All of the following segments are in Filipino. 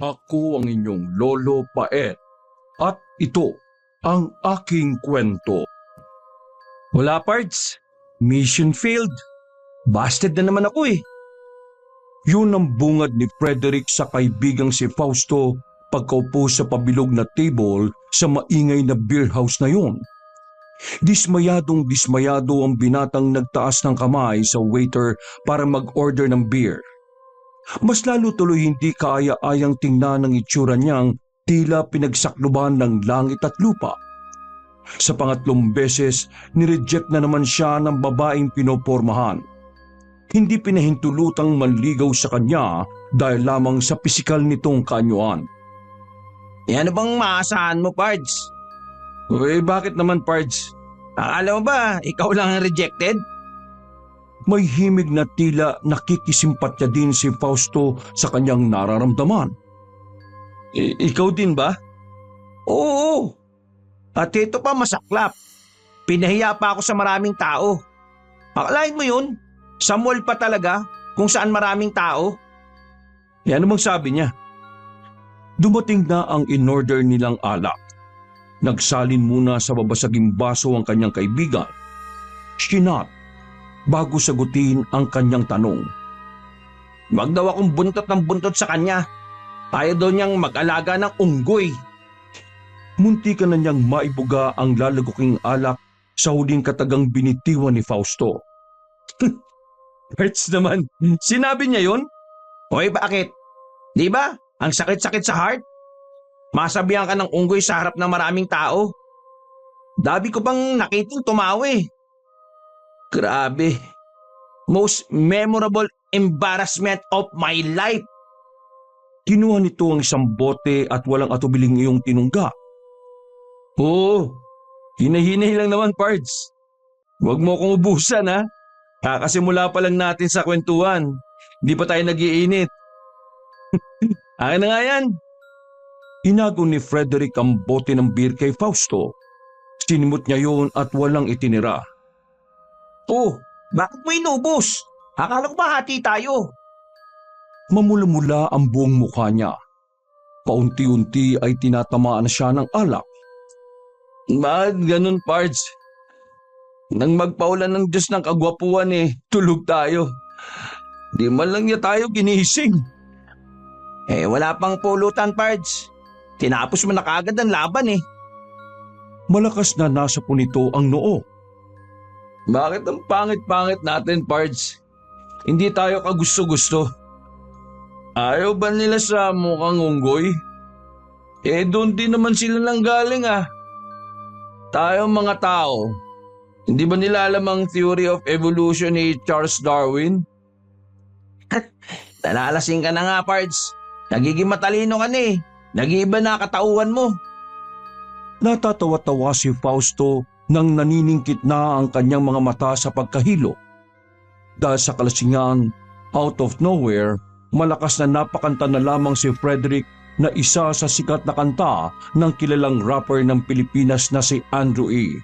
Ako ang inyong Lolo Paet at ito ang aking kwento. Wala parts. Mission failed. Busted na naman ako eh. Yun ang bungad ni Frederick sa kaibigang si Fausto pagkaupo sa pabilog na table sa maingay na beer house na yun. Dismayadong dismayado ang binatang nagtaas ng kamay sa waiter para mag-order ng beer. Mas lalo tuloy hindi kaaya-ayang tingnan ang itsura niyang tila pinagsakluban ng langit at lupa. Sa pangatlong beses, nireject na naman siya ng babaeng pinopormahan. Hindi pinahintulutang manligaw sa kanya dahil lamang sa pisikal nitong kaanyuan. Ano bang maasahan mo, Pards? Bakit naman, Pards? Akala mo ba ikaw lang ang rejected? May himig na tila nakikisimpatya din si Fausto sa kanyang nararamdaman. Ikaw din ba? Oo. At ito pa masaklap. Pinahiya pa ako sa maraming tao. Akalain mo yun? Sa mall pa talaga kung saan maraming tao? Ano bang sabi niya? Dumating na ang in-order nilang alak. Nagsalin muna sa babasaging baso ang kanyang kaibigan. Sinat bago sagutin ang kanyang tanong. Wag daw akong buntot ng buntot sa kanya. Ayaw daw niyang mag-alaga ng unggoy. Munti ka na niyang maibuga ang lalaguking alak sa huling katagang binitiwan ni Fausto. Hurts naman. Sinabi niya yun? Hoy, bakit? Di ba? Ang sakit-sakit sa heart? Masabihan ka ng unggoy sa harap ng maraming tao. Dabi ko bang nakiting tumawa eh. Grabe. Most memorable embarrassment of my life. Kinuha nito ang isang bote at walang atubiling iyong tinungga. Oo, hinahinay lang naman, Pards. Huwag mo akong ubusan ha. Kakasimula pa lang natin sa kwentuhan. Hindi pa tayo nag-iinit. Akin na nga yan. Inago ni Frederick ang bote ng beer kay Fausto. Sinimot niya yun at walang itinira. Oh, bakit mo inubos? Akala ko ba hati tayo? Mamula-mula ang buong mukha niya. Paunti-unti ay tinatamaan siya ng alak. Bakit ganun, Pards? Nang magpaulan ng Diyos ng kagwapuan tulog tayo. Di man lang niya tayo ginising. Wala pang pulutan, Pards. Tinapos mo na kaagad ang laban eh. Malakas na nasa punito ang noo. Bakit ang pangit-pangit natin, Pards? Hindi tayo kagusto-gusto. Ayaw ba nila sa mukhang unggoy? Doon din naman sila nang galing ah. Tayo mga tao, hindi ba nila alam ang theory of evolution ni Charles Darwin? Nalalasing ka na nga, Pards. Nagiging matalino ka na eh. Nag-iiba na katauhan mo. Natatawa-tawa si Fausto nang naniningkit na ang kanyang mga mata sa pagkahilo. Dahil sa kalasingan, out of nowhere, malakas na napakanta na lamang si Frederick na isa sa sikat na kanta ng kilalang rapper ng Pilipinas na si Andrew E.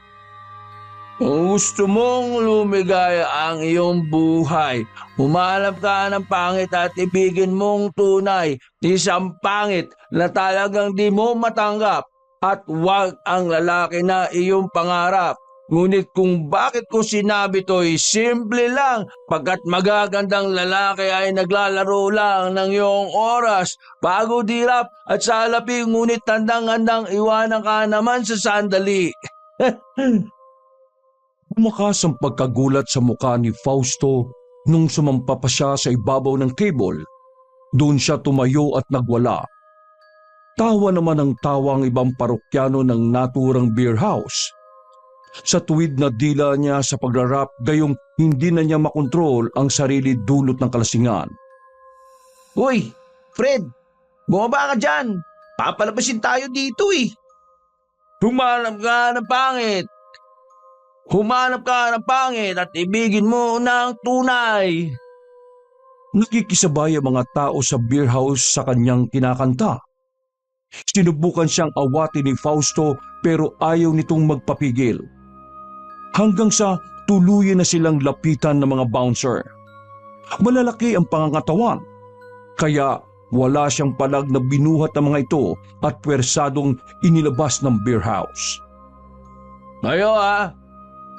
Kung gusto mong lumigaya ang iyong buhay, humanap ka ng pangit at ibigin mong tunay, isang pangit na talagang di mo matanggap at wag ang lalaki na iyong pangarap. Ngunit kung bakit ko sinabi to'y simple lang, pagkat magagandang lalaki ay naglalaro lang ng iyong oras, pagod hirap at salapi, ngunit tandang-andang iwanan ka naman sa sandali. Bumakas ang pagkagulat sa mukha ni Fausto nung sumampa pa siya sa ibabaw ng cable. Doon siya tumayo at nagwala. Tawa naman ang tawa ang ibang parokyano ng naturang beer house. Sa tuwid na dila niya sa pagrarap, gayong hindi na niya makontrol ang sarili dulot ng kalasingan. Uy, Fred, bumaba ka dyan. Papalabasin tayo dito eh. Humanap ka ng pangit. Humanap ka ng pangit at ibigin mo ng tunay. Nakikisabay ang mga tao sa beer house sa kanyang kinakanta. Sinubukan siyang awatin ni Fausto pero ayaw nitong magpapigil. Hanggang sa tuluyan na silang lapitan ng mga bouncer. Malalaki ang pangangatawan, kaya wala siyang palag na binuhat ng mga ito at pwersadong inilabas ng beer house. Kayo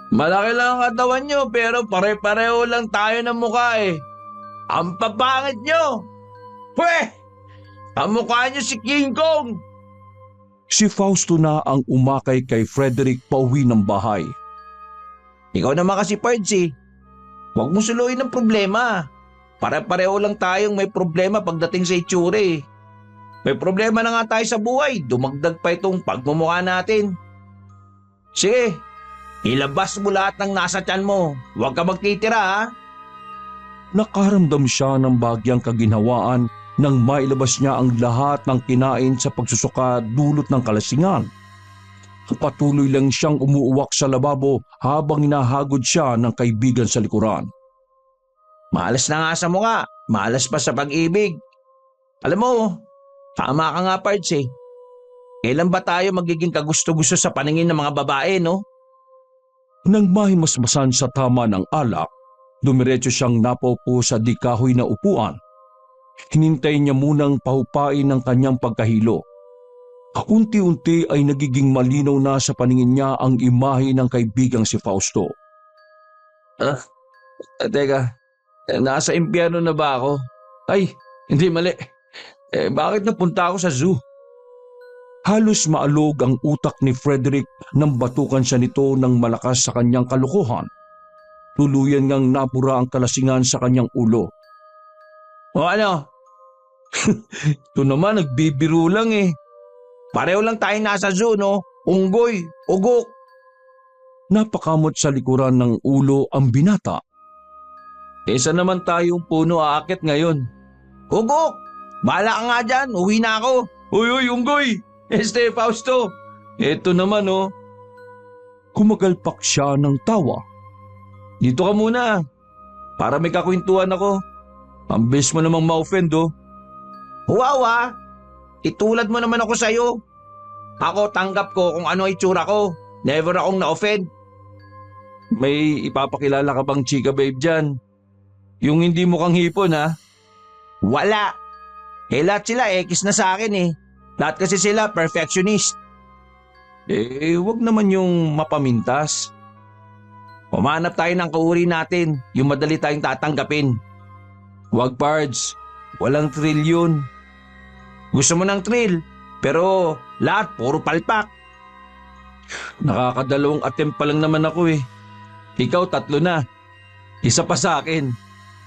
malaki lang ang katawan nyo pero pare-pareho lang tayo ng mukha eh. Ang papangit nyo! Pweh! Ang mukha nyo si King Kong! Si Fausto na ang umakay kay Frederick pauwi ng bahay. Ikaw naman kasi Pards eh. Huwag mo suluin ng problema. Pare-pareho lang tayong may problema pagdating sa itsura eh. May problema na nga tayo sa buhay. Dumagdag pa itong pagmumukha natin. Sige, ilabas mo lahat ng nasa tiyan mo. Huwag ka magtitira ha. Nakaramdam siya ng bagyang kaginhawaan nang mailabas niya ang lahat ng kinain sa pagsusuka dulot ng kalasingan. Patuloy lang siyang umuuwak sa lababo habang hinahagod siya ng kaibigan sa likuran. Malas na nga sa mukha, malas pa sa pag-ibig. Alam mo, tama ka nga Pards eh. Kailan ba tayo magiging kagusto-gusto sa paningin ng mga babae, no? Nang mahimasmasan sa tama ng alak, dumiretso siyang napaupo sa di kahoy na upuan. Hinintay niya munang pahupain ng kanyang pagkahilo. Unti-unti ay nagiging malinaw na sa paningin niya ang imahe ng kaibigang si Fausto. Teka, nasa impyerno na ba ako? Ay, hindi mali. Bakit napunta ako sa zoo? Halos maalog ang utak ni Frederick nang batukan siya nito ng malakas sa kanyang kalukuhan. Tuluyan ngang napura ang kalasingan sa kanyang ulo. O ano? Ito naman, nagbibiro lang eh. Pareho lang tayo nasa zoo, no? Unggoy, ugok. Napakamot sa likuran ng ulo ang binata. Isa naman tayong puno aakit ngayon. Ugok! Bahala ka nga dyan, uwi na ako. Uy, unggoy! Fausto! Eto naman, oh. Kumagalpak siya ng tawa. Dito ka muna. Para may kakwentuhan ako. Ang bilis mo namang ma-offend, oh. Wow, itulad mo naman ako sa'yo. Ako tanggap ko kung ano itsura ko. Never akong na-offend. May ipapakilala ka bang chika babe dyan? Yung hindi mukhang hipon ha? Wala. Lahat sila ekis na sa akin eh. Lahat kasi sila perfectionist. Wag naman yung mapamintas. Humanap tayo ng kauri natin, yung madali tayong tatanggapin. Wag Pards, walang thrill yun. Gusto mo ng thrill, pero lahat puro palpak. Nakakadalawang attempt pa lang naman ako eh. Ikaw 3 na. Isa pa sa akin.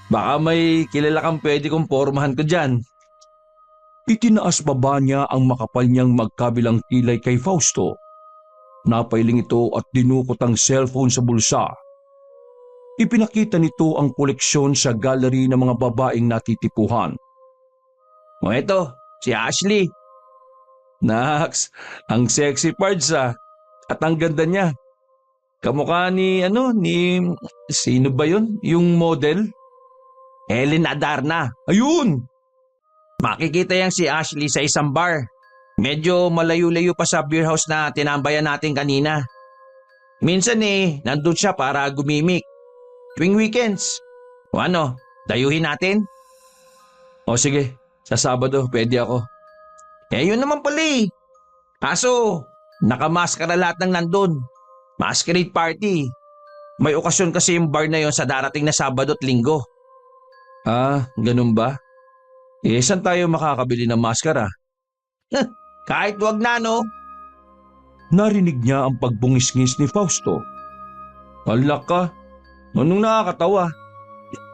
Baka may kilala kang pwede kong pormahan ko dyan. Itinaas baba niya ang makapal niyang magkabilang kilay kay Fausto. Napailing ito at dinukot ang cellphone sa bulsa. Ipinakita nito ang koleksyon sa gallery ng mga babaeng natitipuhan. O eto, si Ashley. Naks, ang sexy Pards at ang ganda niya. Kamukha ni sino ba yun? Yung model? Ellen Adarna. Ayun! Makikita yang si Ashley sa isang bar. Medyo malayo-layo pa sa beer house na tinambayan natin kanina. Minsan nandun siya para gumimik. Tuwing weekends. O ano, dayuhin natin? O sige, sa Sabado pwede ako. Yun naman pala eh. Kaso, nakamaskara lahat ng nandun. Masquerade party. May okasyon kasi yung bar na yon sa darating na Sabado at Linggo. Ganun ba? Saan tayo makakabili ng maskara? Kahit wag na, no? Narinig niya ang pagbungis-ngis ni Fausto. Alak ka, anong nakakatawa?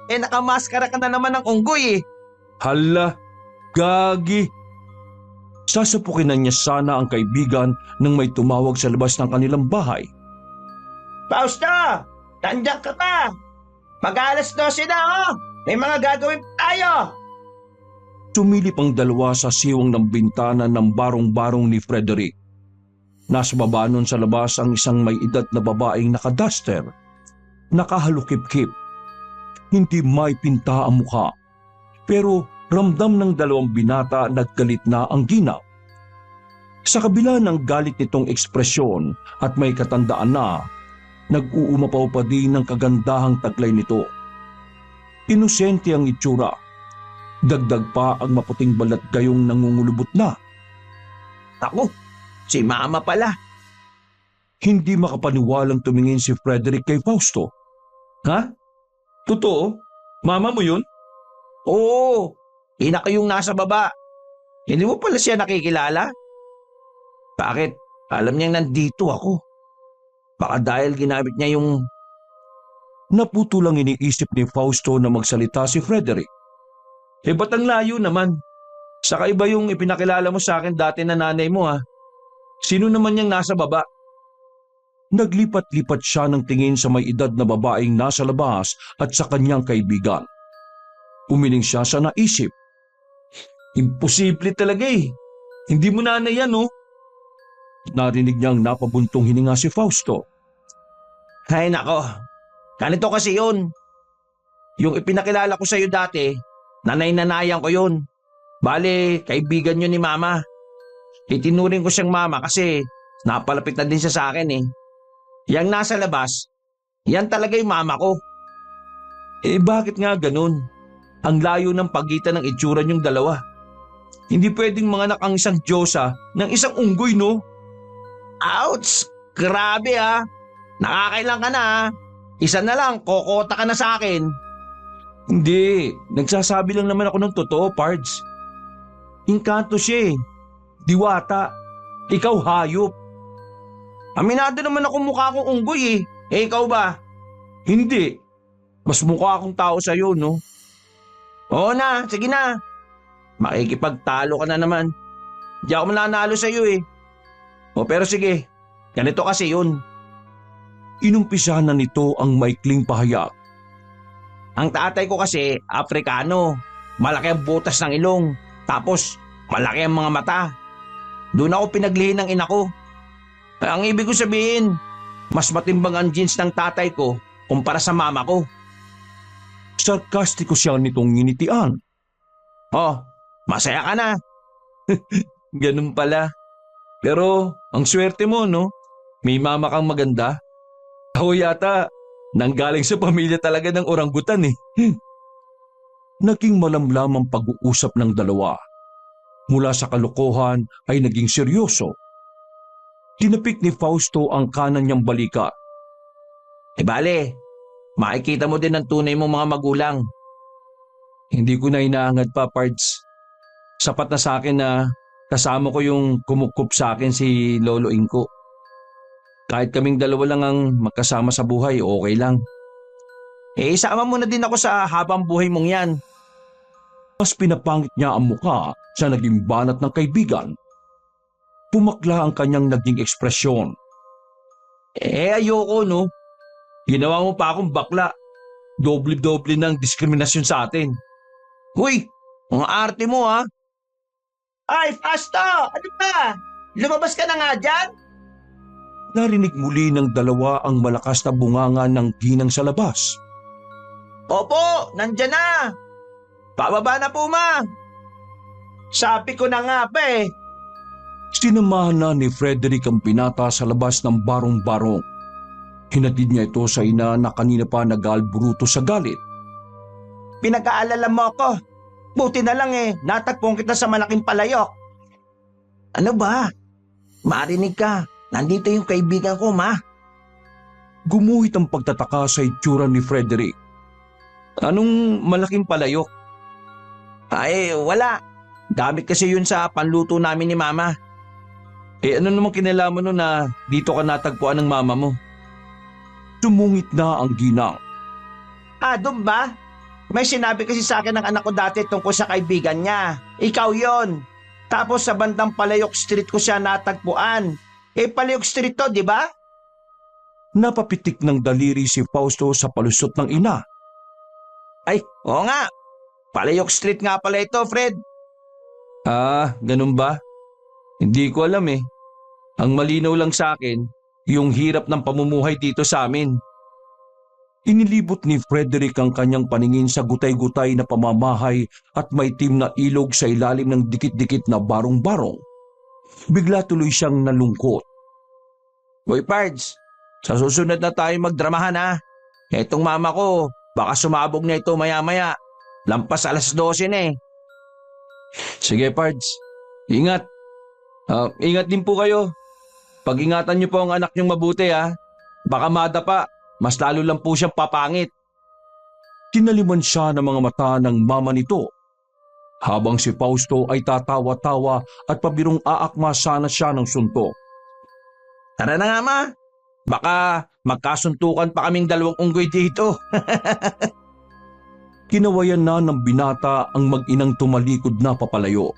Nakamaskara ka na naman ng unggoy eh. Hala, gagi. Sasapukin na niya sana ang kaibigan nang may tumawag sa labas ng kanilang bahay. Fausto, nandiyan ka pa. Mag-alas 12 na, oh. May mga gagawin tayo. Sumilip ang dalawa sa siwang ng bintana ng barong-barong ni Frederick. Nasa baba nun sa labas ang isang may edad na babaeng nakaduster, nakahalukip-kip. Hindi may pinta ang mukha, pero ramdam ng dalawang binata naggalit na ang ginap. Sa kabila ng galit nitong ekspresyon at may katandaan na, nag-uumapaw pa din ng kagandahang taglay nito. Inosente ang itsura. Dagdag pa ang maputing balat gayong nangungulubot na. Ako, si Mama pala. Hindi makapaniwalang tumingin si Frederick kay Fausto. Ha? Totoo? Mama mo yun? Oo, ina ko yung nasa baba. Hindi mo pala siya nakikilala? Bakit? Alam niyang nandito ako. Baka dahil ginamit niya yung... Naputo lang iniisip ni Fausto na magsalita si Frederick. Ba't ang layo naman? Saka iba yung ipinakilala mo sa akin dati na nanay mo ha. Sino naman yung nasa baba? Naglipat-lipat siya ng tingin sa may edad na babaeng nasa labas at sa kanyang kaibigan. Umiling siya sa naisip. Imposible talaga eh. Hindi mo nanay yan oh. Narinig niyang napabuntong hininga si Fausto. Ay nako, ganito kasi yun. Yung ipinakilala ko sa'yo dati, nanay-nanayan ko yun. Bale, kaibigan yun ni Mama. Itinuring ko siyang Mama kasi napalapit na din siya sa akin eh. Yang nasa labas, yan talaga yung Mama ko. Bakit nga ganun? Ang layo ng pagitan ng itsura niyong dalawa. Hindi pwedeng manganak ang isang Diyosa ng isang unggoy no? Ouch! Grabe ah! Nakakailang ka na ah. Isa na lang, kokota ka na sa akin. Hindi, nagsasabi lang naman ako ng totoo, Pards. Inkanto siya eh. Diwata. Ikaw hayop. Aminado naman ako mukha akong unggoy eh. Ikaw ba? Hindi. Mas mukha akong tao sa'yo, no? Oo na, sige na. Makikipagtalo ka na naman. Di ako mananalo sa'yo eh. O pero sige, ganito kasi yun. Inumpisa na nito ang maikling pahayag. Ang tatay ko kasi, Afrikano. Malaki ang butas ng ilong. Tapos, malaki ang mga mata. Doon ako pinaglihin ng ina ko. Ang ibig ko sabihin, mas matimbang ang genes ng tatay ko kumpara sa mama ko. Sarkastiko siya nitong nginitian. Oh, masaya ka na. Ganun pala. Pero ang swerte mo, no? May mama kang maganda. Ako yata, nanggaling sa pamilya talaga ng orangutan eh. Naging malamlam ang pag-uusap ng dalawa. Mula sa kalokohan ay naging seryoso. Tinapik ni Fausto ang kanan niyang balikat. Bale, makikita mo din ang tunay mong mga magulang. Hindi ko na inaangad pa, Pards. Sapat na sa akin na kasama ko yung kumukup sa akin si Lolo Inko. Kahit kaming dalawa lang ang magkasama sa buhay, okay lang. Isama mo na din ako sa habang buhay mong yan. Mas pinapangit niya ang mukha sa naging banat ng kaibigan. Pumakla ang kanyang naging ekspresyon. Ayoko no. Ginawa mo pa akong bakla. Doble-doble ng diskriminasyon sa atin. Huy, ang arte mo ha. Ay, Fasto! Ano ba? Lumabas ka na nga dyan? Narinig muli ng dalawa ang malakas na bunganga ng ginang sa labas. Opo, nandyan na. Pababa na po ma. Sabi ko na nga pa eh. Sinamahan na ni Frederick ang binata sa labas ng barong-barong. Hinatid niya ito sa ina na kanina pa nag-aalburuto sa galit. Pinag-aalala mo ako. Buti na lang eh, natagpong kita sa malaking palayok. Ano ba? Marinig ka. Nandito yung kaibigan ko, ma. Gumuhit ang pagtataka sa itsura ni Frederick. Anong malaking palayok? Ay, wala. Gamit kasi yun sa panluto namin ni mama. Ano namang kinalaman nun na dito ka natagpuan ng mama mo? Sumungit na ang ginang. Doon ba? May sinabi kasi sa akin ng anak ko dati tungkol sa kaibigan niya. Ikaw yon. Tapos sa bandang Palayok Street ko siya natagpuan. Palayok Street to, di ba? Napapitik ng daliri si Fausto sa palusot ng ina. Ay, oo nga. Palayok Street nga pala ito, Fred. Ganun ba? Hindi ko alam eh. Ang malinaw lang sa akin, yung hirap ng pamumuhay dito sa amin. Inilibot ni Frederick ang kanyang paningin sa gutay-gutay na pamamahay at maitim na ilog sa ilalim ng dikit-dikit na barong-barong. Bigla tuloy siyang nalungkot. Boy Pards, sa susunod na tayo magdramahan ha. Etong mama ko, baka sumabog na ito maya-maya. Lampas 12:00 na eh. Sige, Pards. Ingat. Ingat din po kayo. Pag-ingatan niyo po ang anak niyong mabuti ha. Baka madapa, mas lalo lang po siyang papangit. Tinaliman siya ng mga mata ng mama nito. Habang si Fausto ay tatawa-tawa at pabirong aakma sana siya ng suntok. Tara na nga ma. Baka magkasuntukan pa kaming dalawang unggoy dito. Kinawayan na ng binata ang mag-inang tumalikod na papalayo.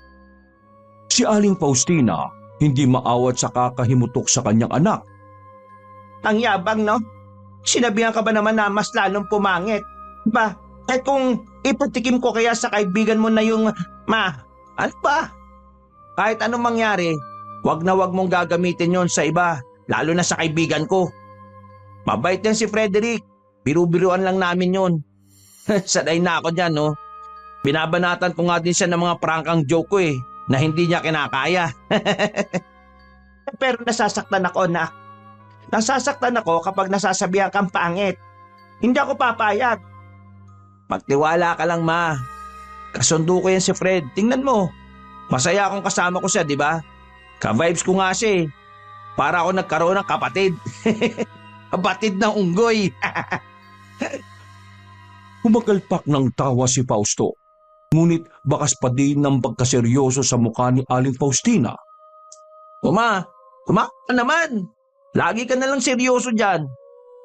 Si Aling Faustina hindi maawat sa kakahimutok sa kanyang anak. Ang yabang, no? Sinabihan ka ba naman na mas lalong pumangit? Ba, kahit kung ipatikim ko kaya sa kaibigan mo na yung ano ba? Kahit anong mangyari, wag na wag mong gagamitin yon sa iba, lalo na sa kaibigan ko. Mabait yan si Frederick. Biru-biruan lang namin yon. Sanay na ako dyan, no? Binabanatan ko nga din siya ng mga prangkang joke ko na hindi niya kinakaya. Pero nasasaktan ako, na. Nasasaktan ako kapag nasasabihan kang pangit. Hindi ako papayag. Magtiwala ka lang, ma. Kasundo ko yan si Fred. Tingnan mo. Masaya akong kasama ko siya, di ba? Ka-vibes ko nga siya. Para ako nagkaroon ng kapatid. Kapatid ng unggoy. Humagalpak ng tawa si Fausto. Ngunit bakas pa din ng pagkaseryoso sa mukha ni Aling Faustina. Uma ka naman. Lagi ka nalang seryoso dyan.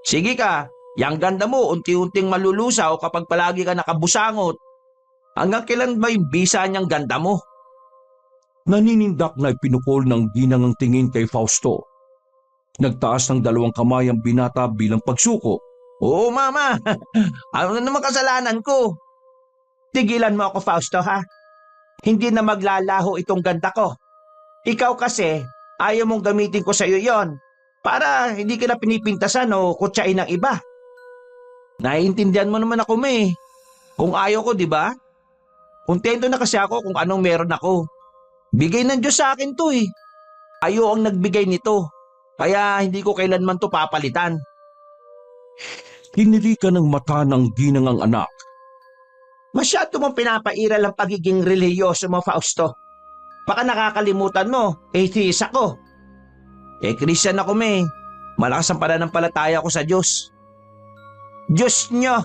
Sige ka, yang ganda mo unti-unting malulusaw kapag palagi ka nakabusangot. Hanggang kailan ba yung bisa niyang ganda mo? Naninindak na ipinukol ng ginang ang tingin kay Fausto. Nagtaas ng dalawang kamay ang binata bilang pagsuko. Oo, mama. Ano na naman kasalanan ko? Tigilan mo ako, Fausto, ha? Hindi na maglalaho itong ganda ko. Ikaw kasi, ayaw mong gamitin ko sa iyo yon para hindi ka na pinipintasan o kutsain ng iba. Naiintindihan mo naman ako, May. Kung ayaw ko, di ba? Kontento na kasi ako kung anong meron ako. Bigay ng Diyos sa akin to . Ayaw ang nagbigay nito. Kaya hindi ko kailanman to papalitan. Hinirika ng mata ng ginang ang anak. Masyado mong pinapairal ang pagiging relihiyoso mo, Fausto. Baka nakakalimutan mo, atheist ako. Christian ako, May. Malakas ang pananampalataya ko sa Diyos. Diyos nyo!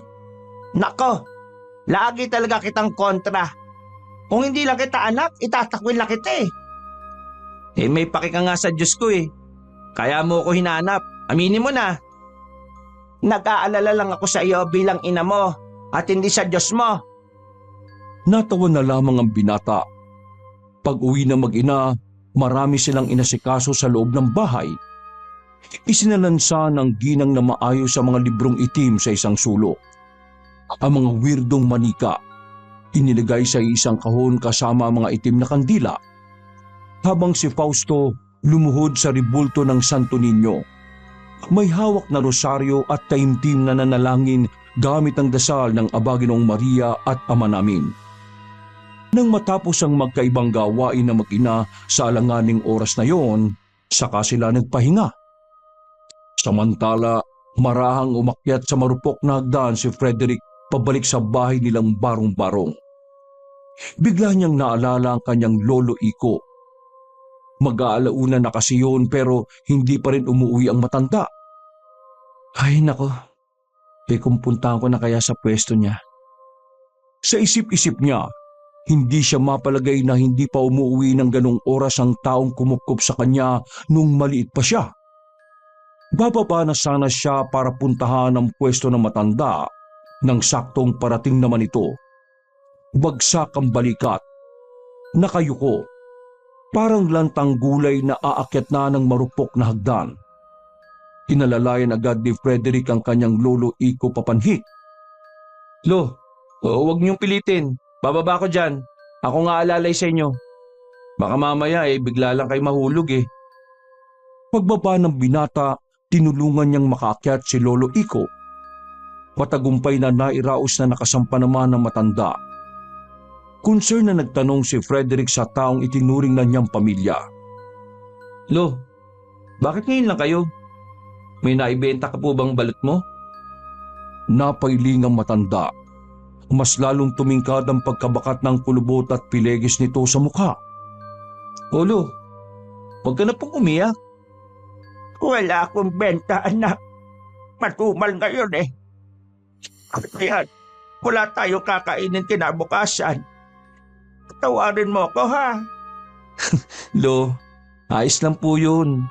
Nako, lagi talaga kitang kontra. Kung hindi lang kita anak, itatakwil lang kita . May pakika nga sa Diyos ko . Kaya mo ako hinanap. Aminin mo na. Nag-aalala lang ako sa iyo bilang ina mo at hindi sa Diyos mo. Natawa na lamang ang binata. Pag-uwi ng mag-ina, marami silang inasikaso sa loob ng bahay. Isinalansa ng ginang na maayos sa mga librong itim sa isang sulok. Ang mga weirdong manika, inilagay sa isang kahon kasama ang mga itim na kandila. Habang si Fausto lumuhod sa ribulto ng Santo Niño. May hawak na rosaryo at taimtim na nanalangin gamit ang dasal ng Aba Ginoong Maria at Ama Namin. Nang matapos ang magkaibang gawain na mag-ina sa alanganing oras na yon, saka sila nagpahinga. Samantala, marahang umakyat sa marupok na hagdan si Frederick pabalik sa bahay nilang barong-barong. Bigla niyang naalala ang kanyang lolo Iko. Mag-aalauna na kasi yun pero hindi pa rin umuwi ang matanda. Ay nako, kung puntahan ko na kaya sa pwesto niya. Sa isip-isip niya, hindi siya mapalagay na hindi pa umuwi ng ganong oras ang taong kumukup sa kanya nung maliit pa siya. Bababa na sana siya para puntahan ang pwesto ng matanda nang saktong parating naman ito. Bagsak ang balikat. Nakayuko. Parang lantang gulay na aakyat na ng marupok na hagdan. Kinalalayan agad ni Frederick ang kanyang lolo Iko papanhik. Lo, huwag niyong pilitin. Bababa ko dyan. Ako nga alalay sa inyo. Baka mamaya bigla lang kayo mahulog . Pagbaba ng binata, tinulungan niyang makaakyat si Lolo Iko. Matagumpay na nairaos na nakasampa naman ng matanda. Concern na nagtanong si Frederick sa taong itinuring na niyang pamilya. Lo, bakit ngayon lang kayo? May naibenta ka po bang balot mo? Napailing ang matanda. mas lalong tumingkad ang pagkabakat ng kulubot at pilegis nito sa mukha. Ulo, huwag ka na pong umiyak. Wala akong benta, anak. Matumal ngayon eh. Kaya, wala tayong kakainin kinabukasan. Tawarin mo ko, ha? Lo, ayos lang po yun.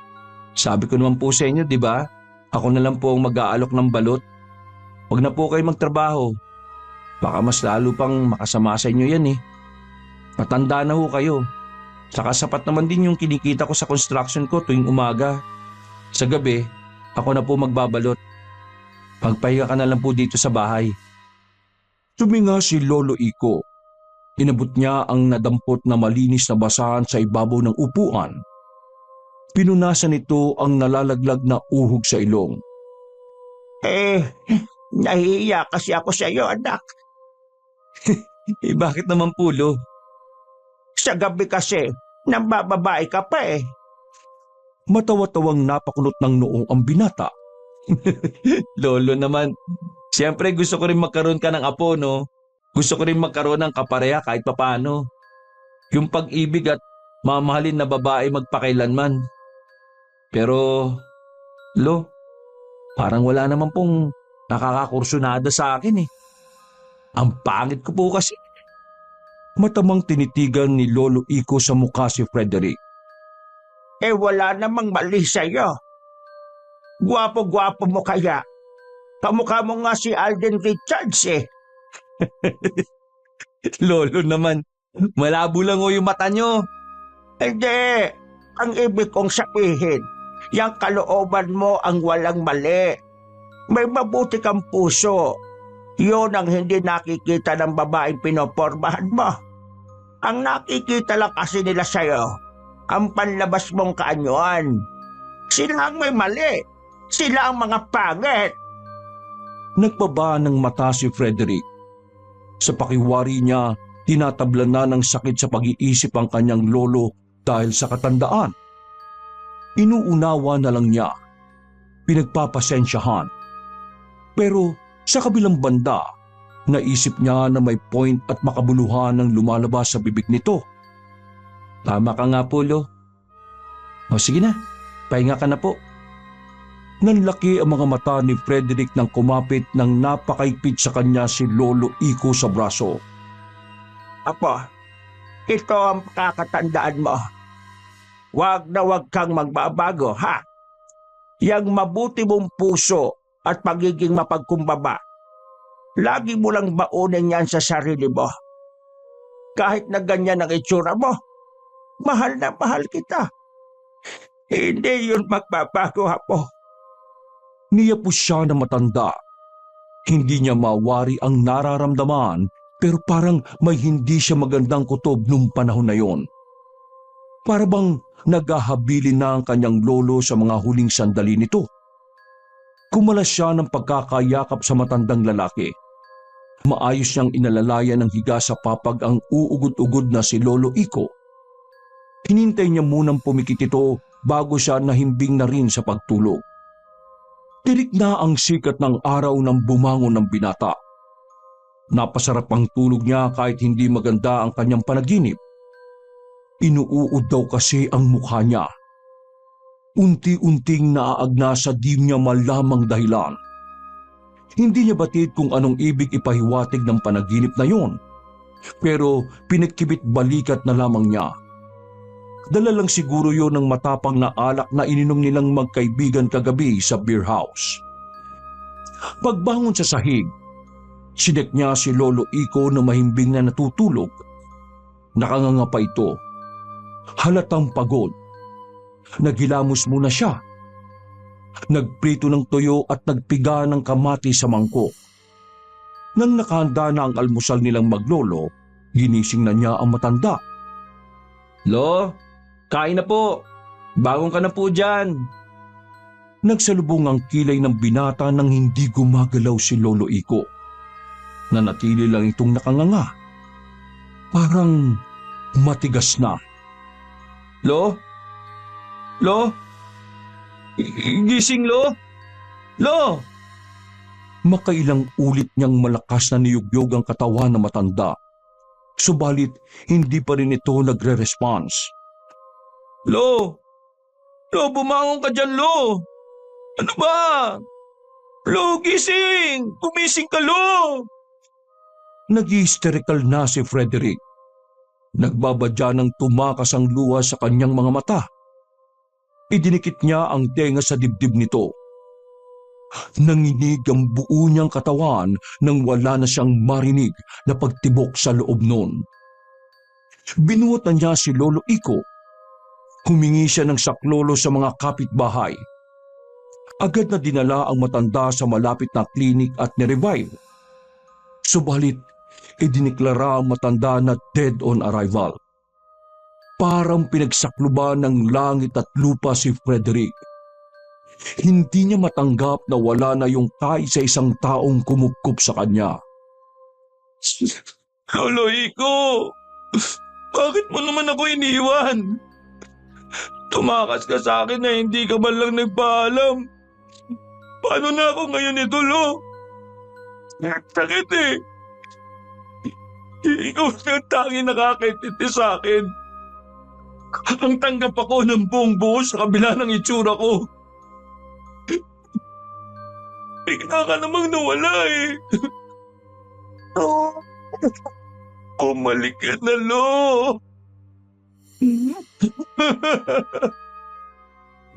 Sabi ko naman po sa inyo, di ba? Ako na lang po ang mag-aalok ng balot. Huwag na po kayo magtrabaho. Baka mas lalo pang makasama sa inyo yan eh. Matanda na ho kayo. Saka sapat naman din yung kinikita ko sa construction ko tuwing umaga. Sa gabi, ako na po magbabalot. Magpahinga ka na lang po dito sa bahay. Tuminga si Lolo Iko. Inabot niya ang nadampot na malinis na basahan sa ibabaw ng upuan. Pinunasan nito ang nalalaglag na uhog sa ilong. Nahihiya kasi ako sa iyo, anak. Bakit naman po, Lo? Sa gabi kasi, nambababae ka pa eh. Matawa-tawang napakunot ng noo ang binata. Lolo naman. Siyempre gusto ko rin magkaroon ka ng apo, no? Gusto ko rin magkaroon ng kapareha kahit papano. Yung pag-ibig at mamahalin na babae magpakailanman. Pero, Lo, parang wala naman pong nakakakursunada sa akin eh. Ang pangit ko po kasi. Matamang tinitigan ni Lolo Iko sa mukha si Frederick. Wala namang mali sa iyo. Gwapo-gwapo mo kaya. Kamukha mo nga si Alden Richards eh. Lolo naman, malabo lang o yung mata nyo. Hindi. Ang ibig kong sabihin, yung kalooban mo ang walang mali. May mabuti kang puso. Yun ang hindi nakikita ng babaeng pinopormahan mo. Ang nakikita lang kasi nila sa'yo, ang panlabas mong kaanyuan. Sila ang may mali. Sila ang mga pangit. Nagbaba ng mata si Frederick. Sa pakiwari niya, tinatablan na ng sakit sa pag-iisip ang kanyang lolo dahil sa katandaan. Inuunawa na lang niya. Pinagpapasensyahan. Pero sa kabilang banda, naisip niya na may point at makabuluhan ang lumalabas sa bibig nito. Tama ka nga po, Lo. O sige na, pahinga ka na po. Nanlaki ang mga mata ni Frederick nang kumapit ng napakaipit sa kanya si Lolo Iko sa braso. Apo, ito ang kakatandaan mo. Wag na wag kang magbabago, ha? Yang mabuti mong puso at pagiging mapagkumbaba. Lagi mo lang baunin yan sa sarili mo. Kahit na ganyan ang itsura mo, mahal na mahal kita. Hindi yun magbabago, Apo. Niyapos siya na matanda. Hindi niya mawari ang nararamdaman pero parang may hindi siya magandang kutob nung panahon na yon. Para bang naghahabili na ang kanyang lolo sa mga huling sandali nito. Kumalas siya ng pagkakayakap sa matandang lalaki. Maayos niyang inalalayan ng higa sa papag ang uugod-ugod na si Lolo Iko. Hinintay niya munang pumikit ito bago siya nahimbing na rin sa pagtulog. Tirik na ang sikat ng araw nang bumangon ng binata. Napasarap ang tulog niya kahit hindi maganda ang kanyang panaginip. Inuuod daw kasi ang mukha niya. Unti-unting naaagna sa di niya malamang dahilan. Hindi niya batid kung anong ibig ipahiwatig ng panaginip na yon. Pero pinagkibit balikat na lamang niya. Dala lang siguro yon ng matapang na alak na ininom nilang magkaibigan kagabi sa beer house. Pagbangon sa sahig, sinek niya si Lolo Iko na mahimbing na natutulog. Nakanganga pa ito. Halatang pagod. Naghilamos muna siya. Nagprito ng toyo at nagpiga ng kamati sa mangkok. Nang nakahanda na ang almusal nilang maglolo, ginising na niya ang matanda. Lo, kain na po. Bangon ka na po dyan. Nagsalubong ang kilay ng binata nang hindi gumagalaw si Lolo Iko. Nanatili lang itong nakanganga. Parang matigas na. Lo? Lo? Gising, Lo? Lo? Makailang ulit niyang malakas na niyugyog ang katawan ng matanda. Subalit, hindi pa rin ito nagre-response. Lo! Lo, bumangon ka dyan, Lo! Ano ba? Lo, gising! Gumising ka, Lo! Nag-hysterical na si Frederick. Nagbabadya ng tumakas ang luha sa kanyang mga mata. Idinikit niya ang tenga sa dibdib nito. Nanginig ang buo niyang katawan nang wala na siyang marinig na pagtibok sa loob noon. Binuhat na niya si Lolo Iko. Humingi siya ng saklolo sa mga kapitbahay. Agad na dinala ang matanda sa malapit na klinik at nirevive. Subalit, idiniklara ang matanda na dead on arrival. Parang pinagsakluban ng langit at lupa si Frederick. Hindi niya matanggap na wala na yung kaisa-isang taong kumupkup sa kanya. Lolo Iko! Bakit mo naman ako iniwan? Tumakas ka sa akin na hindi ka man lang nagpaalam. Paano na ako ngayon ito, Lo? Sakit eh. Ikaw ang tanging nakakaintindi sa akin. Ang tanggap ako ng buong buo sa kabila ng itsura ko. Bigla ka namang nawala eh. Bumalik ka na, Lo.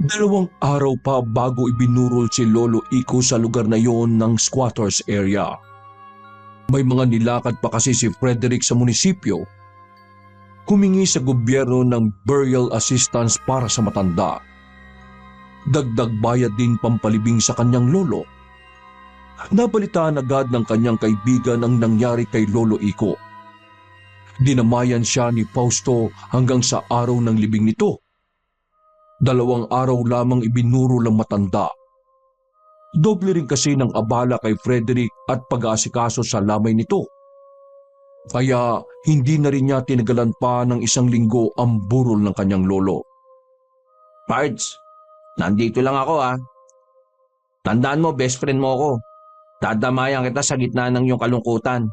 Dalawang araw pa bago ibinurol si Lolo Iko sa lugar na yon ng squatters area. May mga nilakad pa kasi si Frederick sa munisipyo. Humingi sa gobyerno ng burial assistance para sa matanda. Dagdag bayad din pampalibing sa kanyang lolo. Nabalitaan agad ng kanyang kaibigan ang nangyari kay Lolo Iko. Dinamayan siya ni Fausto hanggang sa araw ng libing nito. 2 araw lamang ibinuro ng matanda. Doble rin kasi ng abala kay Frederick at pag-aasikaso sa lamay nito. Kaya hindi na rin niya tinagalan pa ng 1 linggo ang burol ng kanyang lolo. Pards, nandito lang ako ah. Tandaan mo, best friend mo ako. Dadamayan kita sa gitna ng iyong kalungkutan.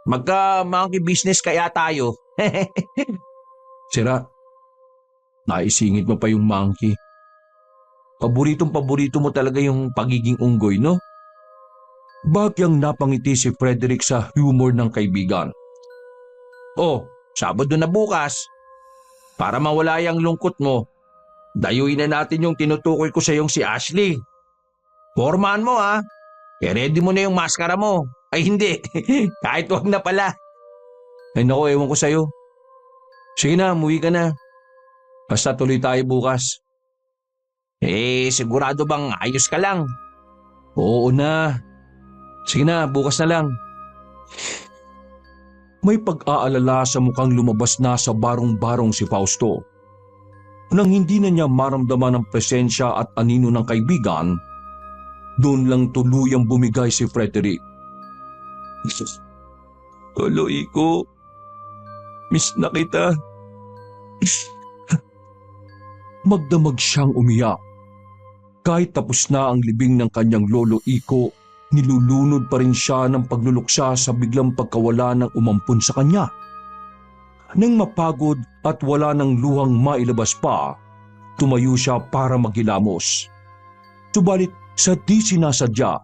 Magka-monkey business kaya tayo. Sira, naisingit mo pa yung monkey. Paboritong-paborito mo talaga yung pagiging unggoy, no? Bagyang napangiti si Frederick sa humor ng kaibigan. Oh, Sabado na bukas. Para mawala yung lungkot mo, dayuin na natin yung tinutukoy ko sa iyong si Ashley. Formaan mo ha. I-ready mo na yung maskara mo. Ay hindi, kahit wag na pala. Ay naku, ewan ko sa'yo. Sige na, umuwi ka na. Basta tuloy tayo bukas. Sigurado bang ayos ka lang? Oo na. Sige na, bukas na lang. May pag-aalala sa mukhang lumabas na sa barong-barong si Fausto. Nang hindi na niya maramdaman ang presensya at anino ng kaibigan, doon lang tuluyang bumigay si Frederick. Lolo Iko, miss na kita. Magdamag siyang umiyak. Kahit tapos na ang libing ng kanyang lolo Iko, nilulunod pa rin siya ng pagluluksa sa biglang pagkawala ng umampun sa kanya. Nang mapagod at wala ng luhang mailabas pa, tumayo siya para maghilamos. Subalit sa di sinasadya,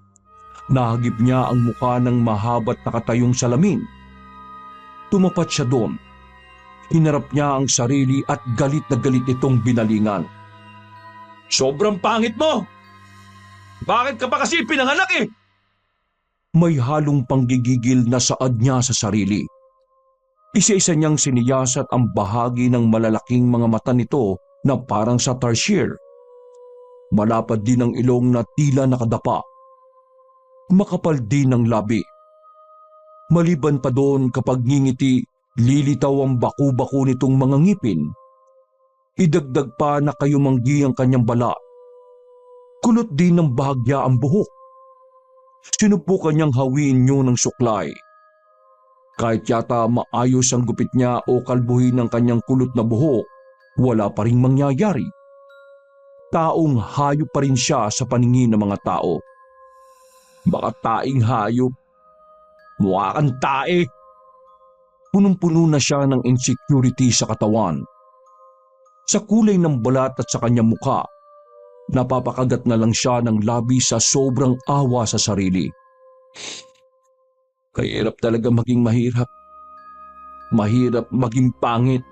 nahagip niya ang mukha ng mahaba't nakatayong salamin. Tumapat siya doon. Hinarap niya ang sarili at galit na galit itong binalingan. Sobrang pangit mo! Bakit ka pa kasi pinanganak eh? May halong panggigigil na saad niya sa sarili. Isa-isa niyang siniyasat ang bahagi ng malalaking mga mata nito na parang sa tarsier. Malapad din ang ilong na tila nakadapa. Makapal din ang labi. Maliban pa doon kapag ngingiti, lilitaw ang baku-baku nitong mga ngipin. Idagdag pa na kayumanggi ang kanyang bala. Kulot din ng bahagya ang buhok. Sinubukan niyang hawiin niyo ng suklay. Kahit yata maayos ang gupit niya o kalbuhin ng kanyang kulot na buhok, wala pa ring mangyayari. Taong hayop pa rin siya sa paningin ng mga tao. Baka taing hayop. Mukha kang tae. Punong-puno na siya ng insecurity sa katawan. Sa kulay ng balat at sa kanyang mukha, napapakagat na lang siya ng labi sa sobrang awa sa sarili. Kahirap talaga maging mahirap. Mahirap maging pangit.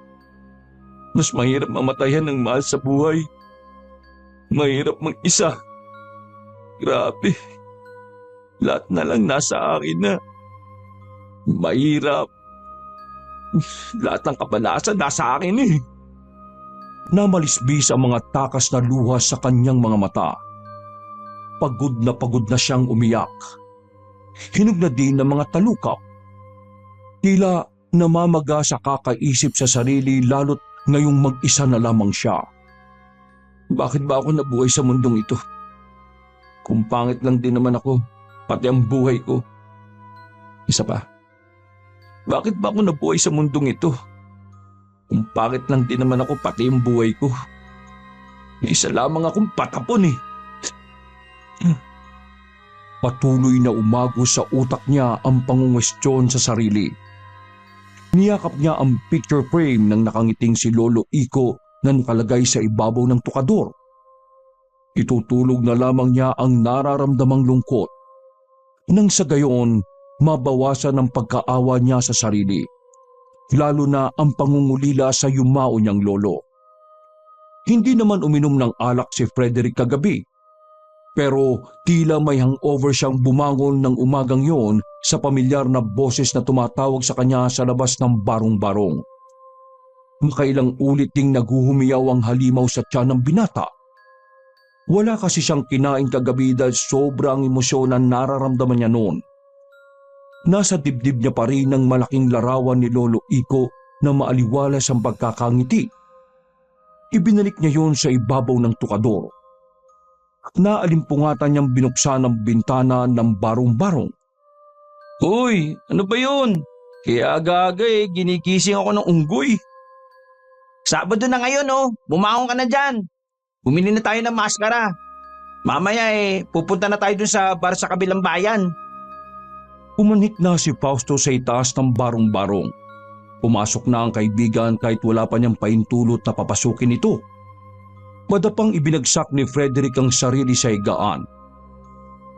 Mas mahirap mamatayan ng mahal sa buhay. Mahirap mag-isa. Grabe. Lahat na lang nasa akin na. Mahirap. Lahat ng kabanasan nasa akin eh. Namalisbis ang mga takas na luha sa kanyang mga mata. Pagod na siyang umiyak. Hinog na din ng mga talukap. Tila namamaga sa kakaisip sa sarili lalo't ngayong mag-isa na lamang siya. Bakit ba ako nabuhay sa mundong ito? Kung pangit lang din naman ako, pati ang buhay ko. Isa pa, bakit ba ako nabuhay sa mundong ito? Kung pangit lang din naman ako, pati ang buhay ko. Isa lamang akong patapon eh. Patuloy na umago sa utak niya ang pangungwestiyon sa sarili. Niyakap niya ang picture frame ng nakangiting si Lolo Iko na nakalagay sa ibabaw ng tukador. Itutulog na lamang niya ang nararamdamang lungkot. Nang sa gayon, mabawasan ang pagkaawa niya sa sarili. Lalo na ang pangungulila sa yumao niyang lolo. Hindi naman uminom ng alak si Frederick kagabi. Pero tila may hangover siyang bumangon ng umagang yon sa pamilyar na boses na tumatawag sa kanya sa labas ng barong-barong. Makailang ulit ding naguhumiyaw ang halimaw sa tiyan ng binata. Wala kasi siyang kinain kagabi dahil sobrang emosyon na nararamdaman niya noon. Nasa dibdib niya pa rin ang malaking larawan ni Lolo Iko na maaliwalas ang pagkakangiti. Ibinalik niya yon sa ibabaw ng tukador. Naalimpungatan niyang binuksan ang bintana ng barong-barong. Uy, ano ba yun? Kaya aga-aga ginikising ako ng unggoy. Sabado na ngayon bumangon ka na dyan. Bumili na tayo ng maskara. Mamaya pupunta na tayo dun sa bar sa kabilang bayan. Pumanhik na si Fausto sa itaas ng barong-barong. Pumasok na ang kaibigan kahit wala pa niyang paintulot na papasukin ito. Madapang ibinagsak ni Frederick ang sarili sa higaan.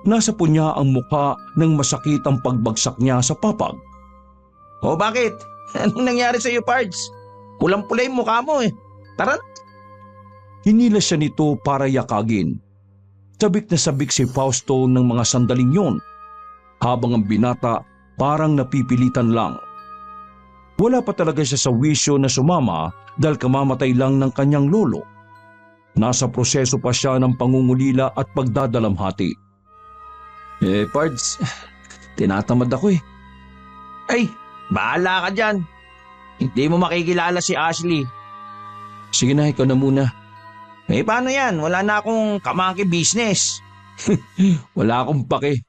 Nasa po niya ang mukha nang masakit ang pagbagsak niya sa papag. O bakit? Anong nangyari sa iyo, Pards? Pulang-pula yung mukha mo eh. Tara. Hinila siya nito para yakagin. Sabik na sabik si Fausto ng mga sandaling yon. Habang ang binata parang napipilitan lang. Wala pa talaga siya sa wisyo na sumama dahil kamamatay lang ng kanyang lolo. Nasa proseso pa siya ng pangungulila at pagdadalamhati. Pards, tinatamad ako eh. Ay, bahala ka dyan. Hindi mo makikilala si Ashley. Sige na, ikaw na muna. Paano yan? Wala na akong kamaki business. Wala akong pake.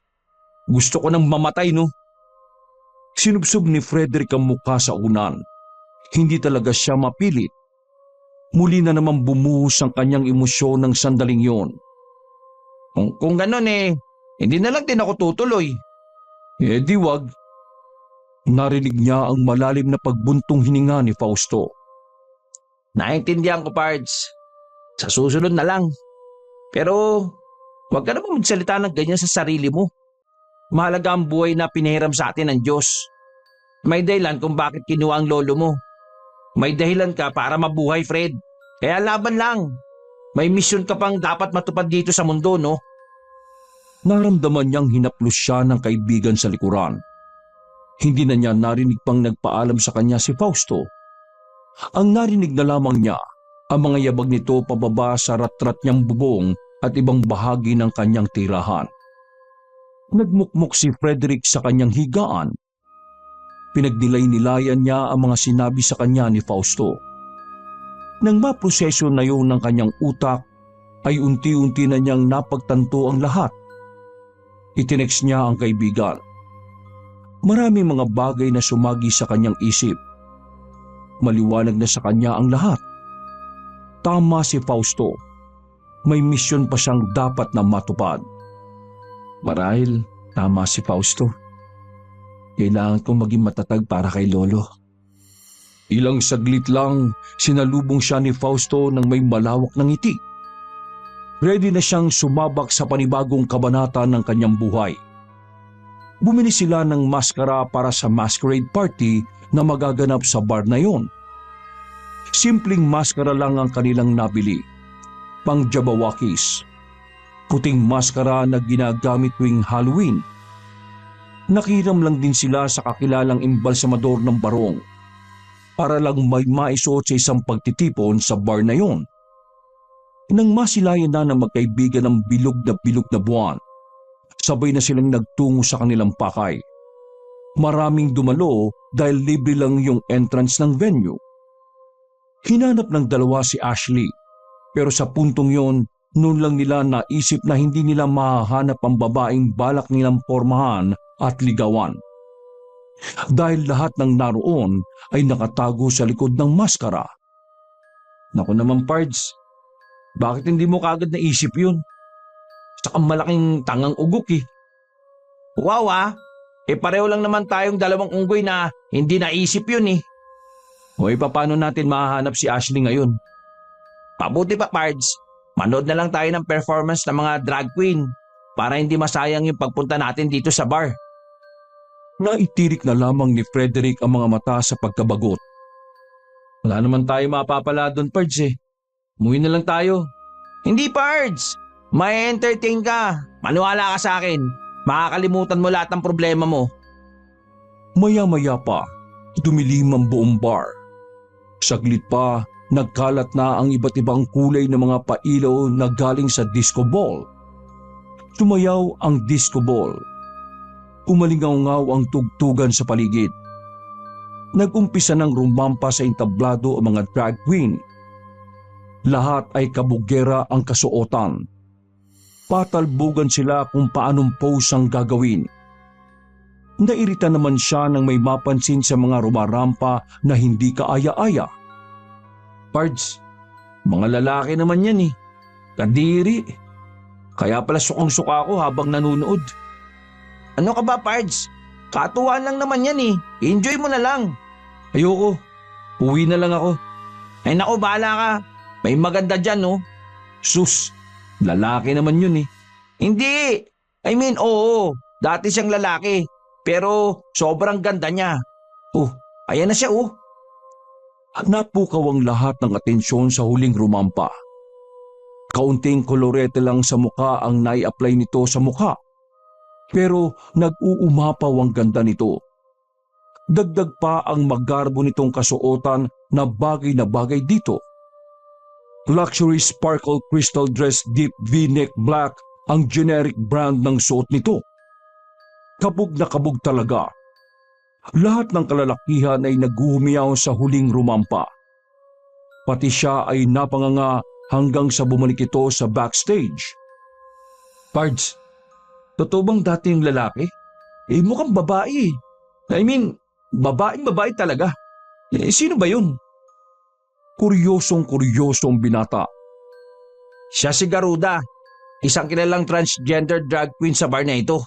Gusto ko nang mamatay, no? Sinubsob ni Frederick ang mukha sa unan. Hindi talaga siya mapilit. Muli na naman bumuhos ang kanyang emosyon ng sandaling yon. Kung ganun hindi na lang din ako tutuloy. Di wag. Narinig niya ang malalim na pagbuntong hininga ni Fausto. Naintindihan ko, Pards. Sa susunod na lang. Pero wag ka naman magsalita ng ganyan sa sarili mo. Mahalaga ang buhay na pinahiram sa atin ng Diyos. May dahilan kung bakit kinuha ang lolo mo. May dahilan ka para mabuhay, Fred. Kaya laban lang. May misyon ka pang dapat matupad dito sa mundo, no? Naramdaman niyang hinaplos siya ng kaibigan sa likuran. Hindi na niya narinig pang nagpaalam sa kanya si Fausto. Ang narinig na lamang niya ang mga yabag nito pababa sa ratrat niyang bubong at ibang bahagi ng kanyang tirahan. Nagmukmuk si Frederick sa kanyang higaan. Pinagdilay-nilayan niya ang mga sinabi sa kanya ni Fausto. Nang maproseso na yun ng kanyang utak, ay unti-unti na niyang napagtanto ang lahat. Itinext niya ang kaibigan. Maraming mga bagay na sumagi sa kanyang isip. Maliwanag na sa kanya ang lahat. Tama si Fausto. May misyon pa siyang dapat na matupad. Marahil Tama si Fausto. Kailangan kong maging matatag para kay Lolo. Ilang saglit lang, sinalubong siya ni Fausto ng may malawak na ngiti. Ready na siyang sumabak sa panibagong kabanata ng kanyang buhay. Bumili sila ng maskara para sa masquerade party na magaganap sa bar na yon. Simpleng maskara lang ang kanilang nabili. Pang Jabawakis. Puting maskara na ginagamit tuwing Halloween. Nakiram lang din sila sa kakilalang imbalsamador ng barong para lang may maisuot sa isang pagtitipon sa bar na yon. Nang masilayan na ng magkaibigan ng bilog na buwan, sabay na silang nagtungo sa kanilang pakay. Maraming dumalo dahil libre lang yung entrance ng venue. Hinanap ng dalawa si Ashley, pero sa puntong yon, noon lang nila naisip na hindi nila mahahanap ang babaeng balak nilang pormahan at ligawan. Dahil lahat ng naroon ay nakatago sa likod ng maskara. Naku naman, Pards, bakit hindi mo kagad naisip yun? Saka malaking tangang ugok eh. Wow pareho lang naman tayong dalawang unggoy na hindi naisip yun eh. O paano natin mahahanap si Ashley ngayon? Pabuti pa, Pards. Manood na lang tayo ng performance ng mga drag queen para hindi masayang yung pagpunta natin dito sa bar. Naitirik na lamang ni Frederick ang mga mata sa pagkabagot. Wala naman tayo mapapala doon, Pards eh. Umuwi na lang tayo. Hindi, Pards. May entertain ka. Maniwala ka sa akin. Makakalimutan mo lahat ng problema mo. Maya-maya pa, dumilim ang buong bar. Saglit pa, nagkalat na ang iba't ibang kulay ng mga pailaw na galing sa disco ball. Sumayaw ang disco ball. Umalingaw-ngaw ang tugtugan sa paligid. Nag-umpisa ng rumampa sa entablado ang mga drag queen. Lahat ay kabugera ang kasuotan. Patalbugan sila kung paanong pose ang gagawin. Nairita naman siya nang may mapansin sa mga rumarampa na hindi kaaya-aya. Pards, mga lalaki naman yan eh. Kadiri. Kaya pala sukang-suka ako habang nanonood. Ano ka ba, Pards? Katuwaan lang naman yan eh. Enjoy mo na lang. Ayoko. Uwi na lang ako. Ay naku, bahala ka. May maganda dyan, no? Sus, lalaki naman yun eh. Hindi. Oo. Dati siyang lalaki. Pero sobrang ganda niya. Oh, ayan na siya, oh. Napukaw ang lahat ng atensyon sa huling rumampa. Kaunting kolorete lang sa muka ang nai-apply nito sa muka. Pero nag-uumapaw ang ganda nito. Dagdag pa ang magarbo nitong kasuotan na bagay dito. Luxury sparkle crystal dress deep V-neck black ang generic brand ng suot nito. Kabog na kabog talaga. Lahat ng kalalakihan ay naghuhumiyaw sa huling rumampa. Pati siya ay napanganga hanggang sa bumalik ito sa backstage. Pards, totoo bang dati yung lalaki? Mukhang babae. Babae talaga. Sino ba yun? Kuryosong binata. Siya si Garuda, isang kilalang transgender drag queen sa bar na ito.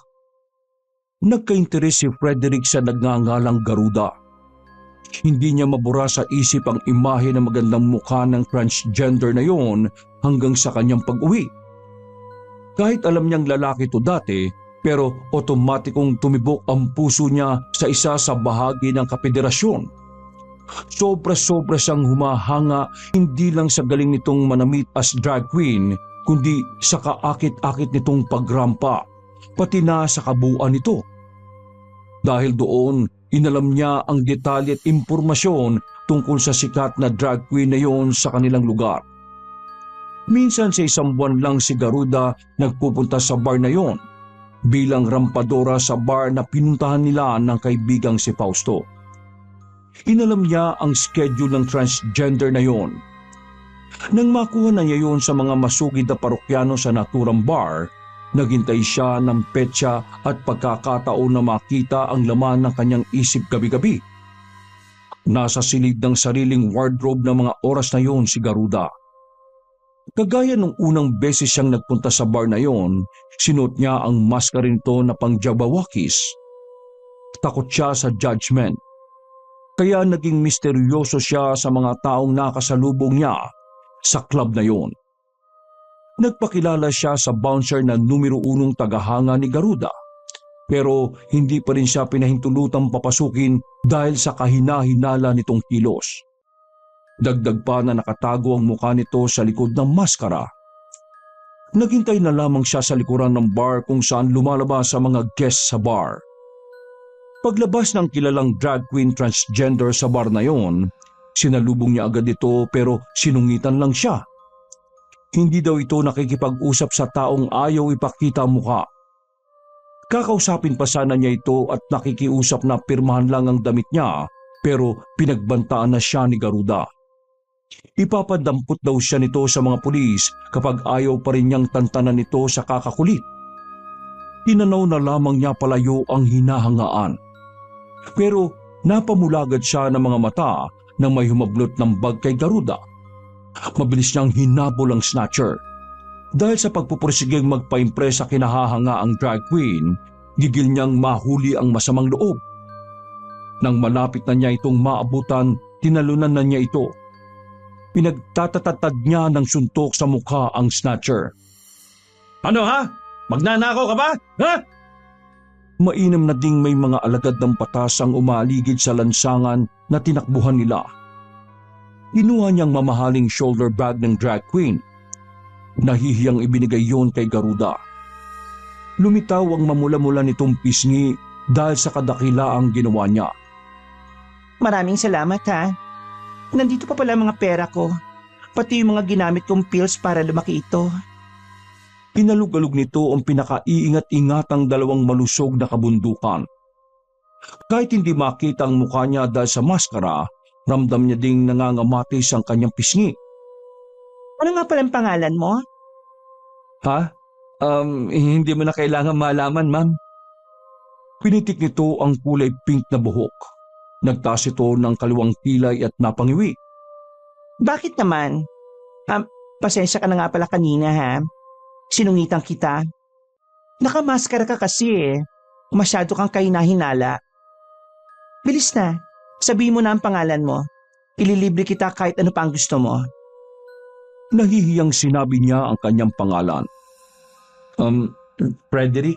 Nagka-interes si Frederick sa nagngangalang Garuda. Hindi niya mabura sa isip ang imahe ng magandang mukha ng transgender na yon hanggang sa kanyang pag-uwi. Kahit alam niyang lalaki ito dati, pero otomatikong tumibok ang puso niya sa isa sa bahagi ng kapederasyon. Sobra-sobra siyang humahanga hindi lang sa galing nitong manamit as drag queen, kundi sa kaakit-akit nitong pagrampa, pati na sa kabuuan nito. Dahil doon, inalam niya ang detalye at impormasyon tungkol sa sikat na drag queen na yon sa kanilang lugar. Minsan sa isang buwan lang si Garuda nagpupunta sa bar na yon bilang rampadora sa bar na pinuntahan nila ng kaibigang si Fausto. Inalam niya ang schedule ng transgender na yon. Nang makuha na niya yon sa mga masugid na parokyano sa naturang bar, naghintay siya ng petsa at pagkakataon na makita ang laman ng kanyang isip gabi-gabi. Nasa silid ng sariling wardrobe ng mga oras na yon si Garuda. Kagaya nung unang beses siyang nagpunta sa bar na yon, sinuot niya ang maska rin to na pang Jabawakis. Takot siya sa judgment. Kaya naging misteryoso siya sa mga taong nakasalubong niya sa club na yon. Nagpakilala siya sa bouncer na numero 1 tagahanga ni Garuda. Pero hindi pa rin siya pinahintulutang papasukin dahil sa kahina-hinala nitong kilos. Dagdag pa na nakatago ang mukha nito sa likod ng maskara. Naghintay na lamang siya sa likuran ng bar kung saan lumalabas sa mga guests sa bar. Paglabas ng kilalang drag queen transgender sa bar na yon, sinalubong niya agad ito pero sinungitan lang siya. Hindi daw ito nakikipag-usap sa taong ayaw ipakita ang mukha. Kakausapin pa sana niya ito at nakikiusap na pirmahan lang ang damit niya pero pinagbantaan na siya ni Garuda. Ipapadampot daw siya nito sa mga pulis kapag ayaw pa rin niyang tantanan ito sa kakakulit. Tinanaw na lamang niya palayo ang hinahangaan. Pero napamulagad siya ng mga mata nang may humablot ng bag kay Garuda. Mabilis niyang hinabol ang snatcher. Dahil sa pagpupursiging magpa-impress sa kinahahanga ang drag queen, gigil niyang mahuli ang masamang loob. Nang malapit na niya itong maabutan, tinalunan na niya ito. Pinagtatatatad niya ng suntok sa mukha ang snatcher. Ano ha? Magnanakaw ka ba? Ha? Mainam na ding may mga alagad ng patas ang umaligid sa lansangan na tinakbuhan nila. Kinuha niyang mamahaling shoulder bag ng drag queen. Nahihiyang ibinigay yon kay Garuda. Lumitaw ang mamula-mula nitong pisngi dahil sa kadakilaang ginawa niya. Maraming salamat ha. Nandito pa pala mga pera ko. Pati yung mga ginamit kong pills para lumaki ito. Pinalug-alug nito ang pinakaiingat-ingatang dalawang malusog na kabundukan. Kahit hindi makita ang mukha niya dahil sa maskara, ramdam niya ding nangangamatis ang kanyang pisngi. Ano nga palang pangalan mo? Ha? Hindi mo na kailangan malaman, ma'am. Pinitik nito ang kulay pink na buhok. Nagtaas ito ng kaliwang kilay at napangiwi. Bakit naman? Pasensya ka na nga pala kanina ha. Sinungitan kita. Nakamaskara ka kasi eh. Masyado kang kahina-hinala. Bilis na. Sabihin mo na ang pangalan mo. Ililibre kita kahit ano pa ang gusto mo. Nahihiyang sinabi niya ang kanyang pangalan. Frederick?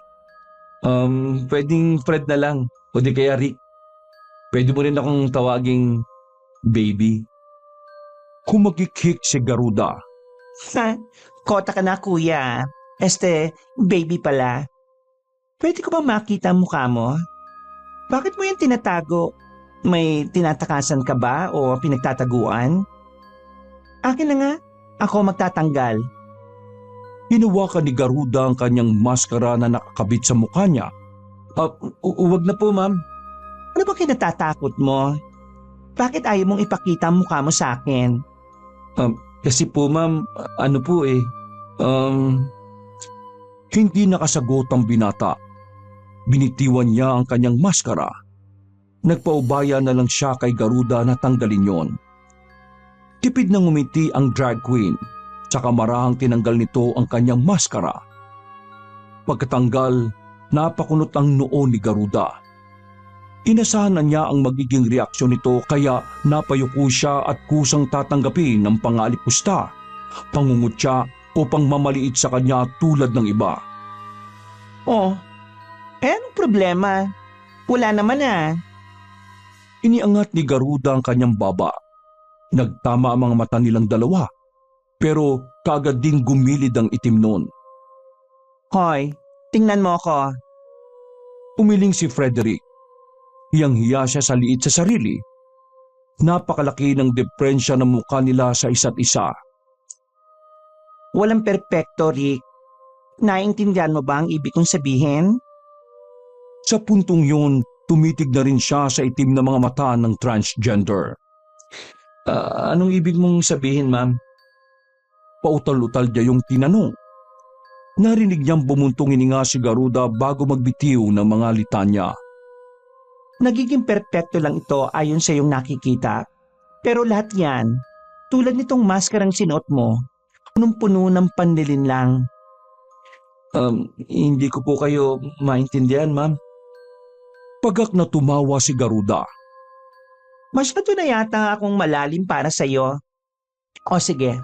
Pwedeng Fred na lang. O di kaya Rick. Pwede mo rin akong tawaging baby. Kumagikhik si Garuda. Ha? Kota ka na kuya. Baby pala. Pwede ko ba makita ang mukha mo? Bakit mo yan tinatago? May tinatakasan ka ba o pinagtataguan? Akin na nga. Ako magtatanggal. Hinawakan ni Garuda ang kanyang maskara na nakakabit sa mukha niya. Huwag na po, ma'am. Ano ba kinatatakot mo? Bakit ayaw mong ipakita ang mukha mo sa akin? Kasi po, ma'am, ano po eh. Hindi nakasagot ang binata. Binitiwan niya ang kanyang maskara. Nagpaubaya na lang siya kay Garuda na tanggalin yon. Tipid na ngumiti ang drag queen, tsaka marahang tinanggal nito ang kanyang maskara. Pagkatanggal, napakunot ang noo ni Garuda. Inasahan na niya ang magiging reaksyon nito kaya napayuko siya at kusang tatanggapin ng pangalipusta, pangungutya o pangmamaliit sa kanya tulad ng iba. Oh, anong problema? Wala naman ah. Iniangat ni Garuda ang kanyang baba. Nagtama ang mga mata nilang dalawa, pero kaagad ding gumilid ang itim noon. Hoy, tingnan mo ako. Umiling si Frederick. Hiyang-hiya siya sa liit sa sarili. Napakalaki ng diferensya ng mukha nila sa isa't isa. Walang perpekto, Rick. Naiintindihan mo ba ang ibig kong sabihin? Sa puntong yun, tumitig na rin siya sa itim na mga mata ng transgender. Anong ibig mong sabihin, ma'am? Pautal-utal niya yung tinanong. Narinig niyang bumuntong hininga si Garuda bago magbitiw ng mga litanya. Nagiging perpekto lang ito ayon sa iyong nakikita. Pero lahat yan, tulad nitong maskarang sinuot mo, punong-puno ng panlilinlang. Hindi ko po kayo maintindihan, ma'am. Pagak na tumawa si Garuda. Masyado na yata akong malalim para sa'yo. O sige,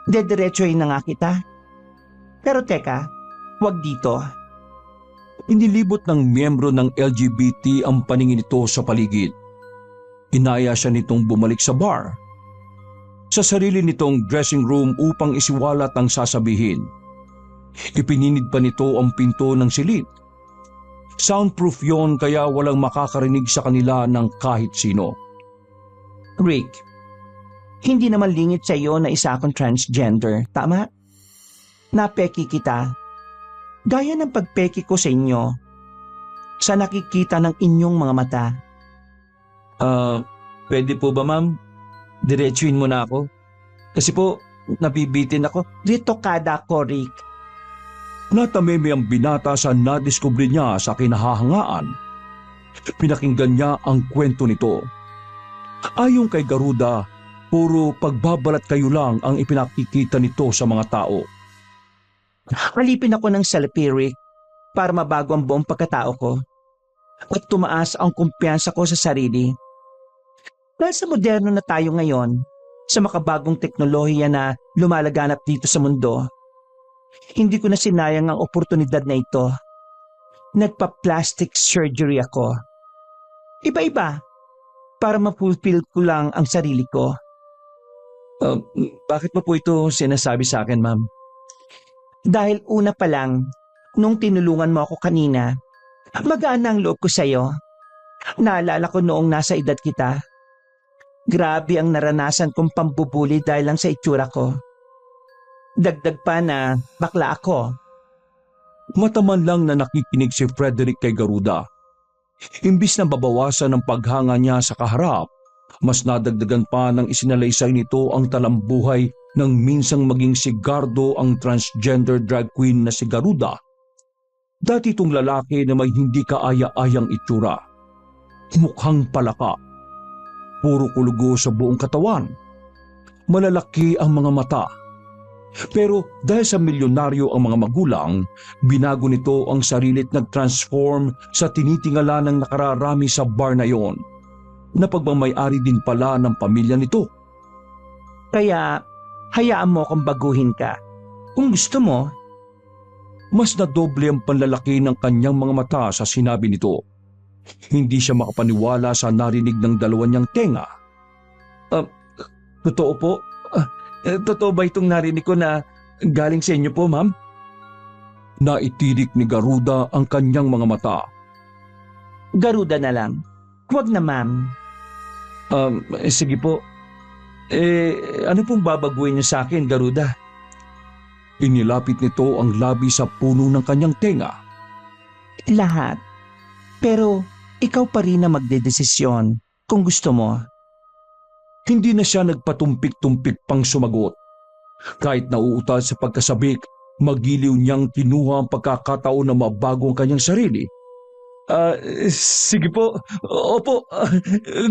dediretsohin na nga kita. Pero teka, wag dito. Inilibot ng miyembro ng LGBT ang paningin nito sa paligid. Inaya siya nitong bumalik sa bar. Sa sarili nitong dressing room upang isiwalat ang sasabihin. Ipininid pa nito ang pinto ng silid. Soundproof yon kaya walang makakarinig sa kanila ng kahit sino. Rick, hindi naman lingit sa iyo na isa akong transgender, tama? Napeki kita. Gaya ng pagpeki ko sa inyo sa nakikita ng inyong mga mata. Pwede po ba, ma'am? Diretsuhin mo na ako. Kasi po, nabibitin ako. Dito kada ko, Rick. Natameme ang binata sa nadiskubre niya sa kinahahangaan. Pinakinggan niya ang kwento nito. Ayon kay Garuda, puro pagbabalat kayo lang ang ipinakikita nito sa mga tao. Alipin ako ng salapi, Rick, para mabago ang buong pagkatao ko at tumaas ang kumpiyansa ko sa sarili. Dahil sa moderno na tayo ngayon, sa makabagong teknolohiya na lumalaganap dito sa mundo, hindi ko na sinayang ang oportunidad na ito. Nagpa-plastic surgery ako. Iba-iba, para mapulfill ko lang ang sarili ko. Bakit mo po ito sinasabi sa akin, ma'am? Dahil una pa lang, nung tinulungan mo ako kanina, magaan na ang loob ko sa'yo. Naalala ko noong nasa edad kita. Grabe ang naranasan kong pambubuli dahil lang sa itsura ko. Dagdag pa na bakla ako. Mataman lang na nakikinig si Frederick kay Garuda. Imbis na babawasan ang paghanga niya sa kaharap, mas nadagdagan pa ng isinalaysay nito ang talambuhay nang minsang maging sigardo ang transgender drag queen na si Garuda. Dati itong lalaki na may hindi kaaya-ayang itsura. Mukhang palaka. Puro kulugo sa buong katawan. Malalaki ang mga mata. Pero dahil sa milyonaryo ang mga magulang, binago nito ang sarili at nag-transform sa tinitingala ng nakararami sa bar na yon, na pagmamayari din pala ng pamilya nito. Kaya, hayaan mo akong baguhin ka. Kung gusto mo. Mas nadoble ang panlalaki ng kanyang mga mata sa sinabi nito. Hindi siya makapaniwala sa narinig ng dalawa niyang tenga. Totoo po? Totoo ba itong narinig ko na galing sa inyo po, ma'am? Naitirik ni Garuda ang kanyang mga mata. Garuda na lang. Huwag na, ma'am. Sige po. Ano pong babaguhin niyo sa akin, Garuda? Inilapit nito ang labi sa puno ng kanyang tenga. Lahat. Pero ikaw pa rin na magdedesisyon kung gusto mo. Hindi na siya nagpatumpik-tumpik pang sumagot. Kahit nauutal sa pagkasabik, magiliw niyang kinuha ang pagkakataon na mabago ang kanyang sarili. Sige po. Opo.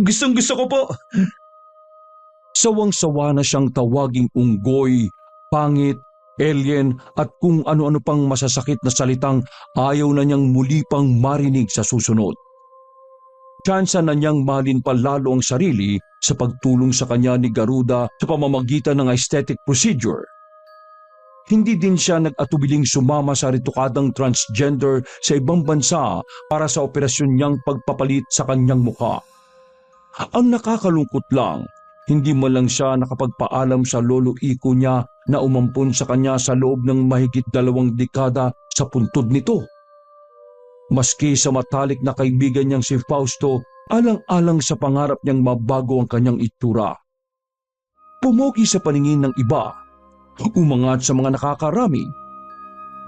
Gustong-gusto ko po. Sawang-sawa na siyang tawaging unggoy, pangit, alien at kung ano-ano pang masasakit na salitang ayaw na niyang muli pang marinig sa susunod. Tsansa na niyang malin pa lalo ang sarili sa pagtulong sa kanya ni Garuda sa pamamagitan ng aesthetic procedure. Hindi din siya nag-atubiling sumama sa ritukadang transgender sa ibang bansa para sa operasyon niyang pagpapalit sa kanyang mukha. Ang nakakalungkot lang, hindi man lang siya nakapagpaalam sa lolo iko niya na umampon sa kanya sa loob ng mahigit 2 dekada sa puntod nito. Maski sa matalik na kaibigan niyang si Fausto, alang-alang sa pangarap niyang mabago ang kanyang itsura. Pumogi sa paningin ng iba, umangat sa mga nakakarami.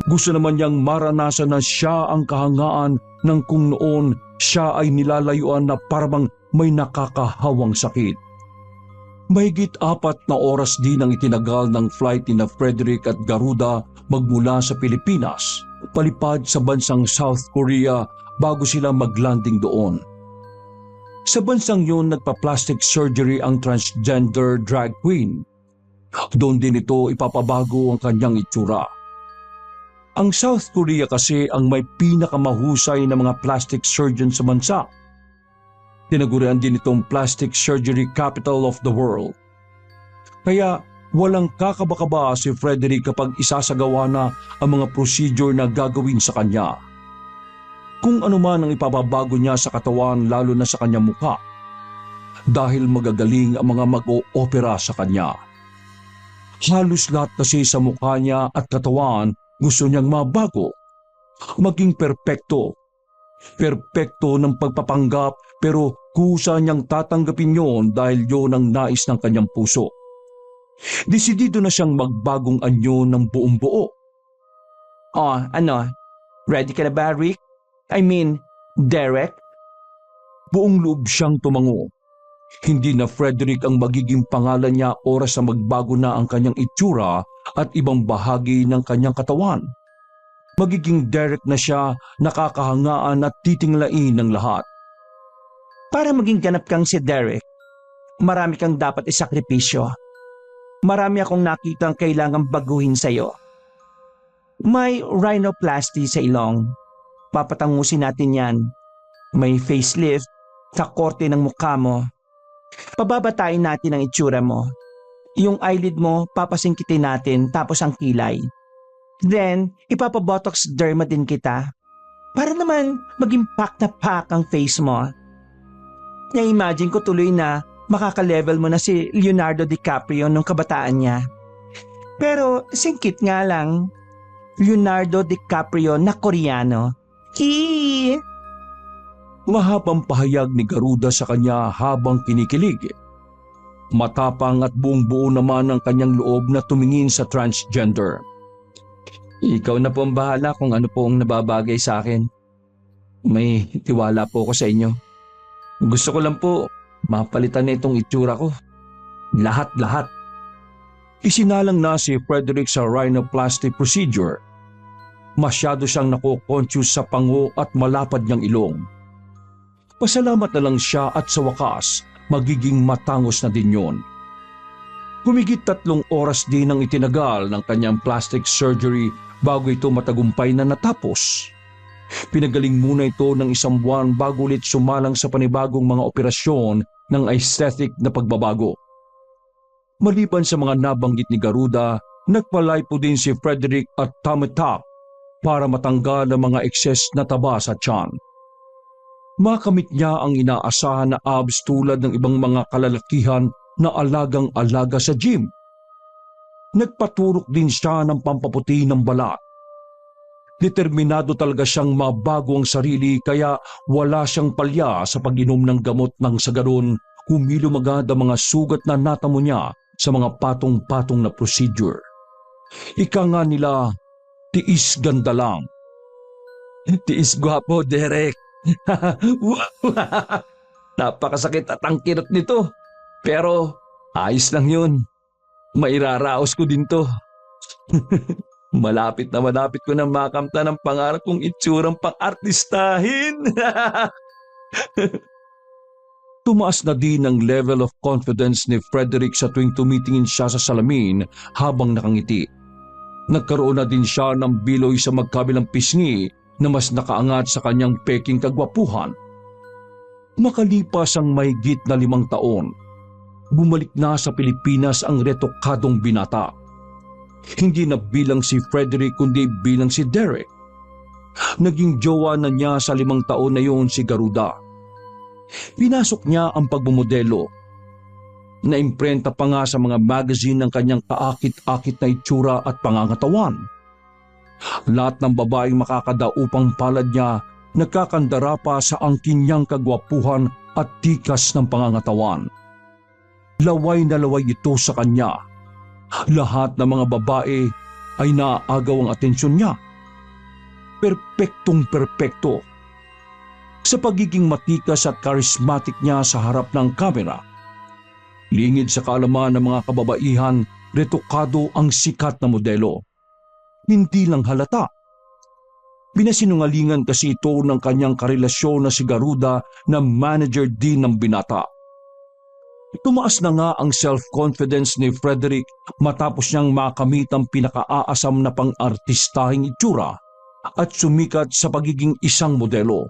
Gusto naman niyang maranasan na siya ang kahangaan ng kung noon siya ay nilalayuan na parang may nakakahawang sakit. Mahigit 4 na oras din ang itinagal ng flight ni Frederick at Garuda magmula sa Pilipinas, palipad sa bansang South Korea bago sila maglanding doon. Sa bansang yun nagpa-plastic surgery ang transgender drag queen. Doon din ito ipapabago ang kanyang itsura. Ang South Korea kasi ang may pinakamahusay na mga plastic surgeon sa bansa. Tinagurian din itong plastic surgery capital of the world. Kaya walang kakabakaba si Frederick kapag isasagawa na ang mga procedure na gagawin sa kanya. Kung ano man ang ipababago niya sa katawan lalo na sa kanyang mukha. Dahil magagaling ang mga mag-o-opera sa kanya. Halos lahat kasi sa mukha niya at katawan gusto niyang mabago. Maging perpekto. Perpekto ng pagpapanggap pero kusa niyang tatanggapin yon dahil yon ang nais ng kanyang puso. Desidido na siyang magbagong anyo ng buong buo. Oh, ano? Ready ka na ba, Rick? I mean, Derek? Buong loob siyang tumango. Hindi na Frederick ang magiging pangalan niya oras na magbago na ang kanyang itsura at ibang bahagi ng kanyang katawan. Magiging Derek na siya, nakakahangaan at titinglain ng lahat. Para maging ganap kang si Derek, marami kang dapat isakripisyo. Marami akong nakita ang kailangang baguhin sa'yo. May rhinoplasty sa ilong. Papatangusin natin yan. May facelift sa korte ng mukha mo. Pababatain natin ang itsura mo. Yung eyelid mo, papasingkitin natin tapos ang kilay. Then, ipapabotox derma din kita. Para naman maging pack na pack ang face mo. Na-imagine ko tuloy na makaka-level mo na si Leonardo DiCaprio nung kabataan niya. Pero singkit nga lang, Leonardo DiCaprio na Koreano. Hee! Mahabang pahayag ni Garuda sa kanya habang kinikilig. Matapang at buong buo naman ang kanyang loob na tumingin sa transgender. Ikaw na po ang bahala kung ano po ang nababagay sa akin. May tiwala po ako sa inyo. Gusto ko lang po mapalitan na itong itsura ko. Lahat-lahat. Isinalang na si Frederick sa rhinoplasty procedure. Masyado siyang nako-conscious sa pango at malapad niyang ilong. Pasalamat na lang siya at sa wakas, magiging matangos na din yon. Humigit 3 oras din ang itinagal ng kanyang plastic surgery bago ito matagumpay na natapos. Pinagaling muna ito ng 1 buwan bago ulit sumalang sa panibagong mga operasyon ng aesthetic na pagbabago. Maliban sa mga nabanggit ni Garuda, nagpalay po din si Frederick at tummy tuck para matanggal ang mga excess na taba sa tiyan. Makamit niya ang inaasahan na abs tulad ng ibang mga kalalakihan na alagang-alaga sa gym. Nagpaturok din siya ng pampaputi ng balat. Determinado talaga siyang mabago ang sarili kaya wala siyang palya sa pag-inom ng gamot nang sa ganon humilumagad ang mga sugat na natamo niya sa mga patong-patong na procedure. Ika nga nila, tiis ganda lang. Tiis gwapo, Derek. Napakasakit at ang kirot nito. Pero ayos lang yun. Mairaraos ko din to. Malapit ko na makamta ng pangarap kong itsurang pang-artistahin. Tumaas na din ang level of confidence ni Frederick sa tuwing tumitingin siya sa salamin habang nakangiti. Nagkaroon na din siya ng biloy sa magkabilang pisngi na mas nakaangat sa kanyang peking kagwapuhan. Makalipas ang mahigit na 5 taon, bumalik na sa Pilipinas ang retokadong binata. Hindi na bilang si Frederick kundi bilang si Derek. Naging jowa na niya sa 5 taon na yun si Garuda. Pinasok niya ang pagbumodelo. Naimprenta pa nga sa mga magazine ng kanyang kaakit-akit na itsura at pangangatawan. Lahat ng babaeng makakadaupang palad niya nagkakandara pa sa angkin niyang kagwapuhan at tikas ng pangangatawan. Laway na laway ito sa kanya. Lahat ng mga babae ay naaagaw ang atensyon niya. Perpektong perpekto. Sa pagiging matikas at charismatic niya sa harap ng kamera. Lingid sa kaalaman ng mga kababaihan, retokado ang sikat na modelo. Hindi lang halata. Binasinungalingan kasi ito ng kanyang karelasyon na si Garuda na manager din ng binata. Tumaas na nga ang self-confidence ni Frederick matapos niyang makamit ang pinakaaasam na pang-artistahing itsura at sumikat sa pagiging isang modelo.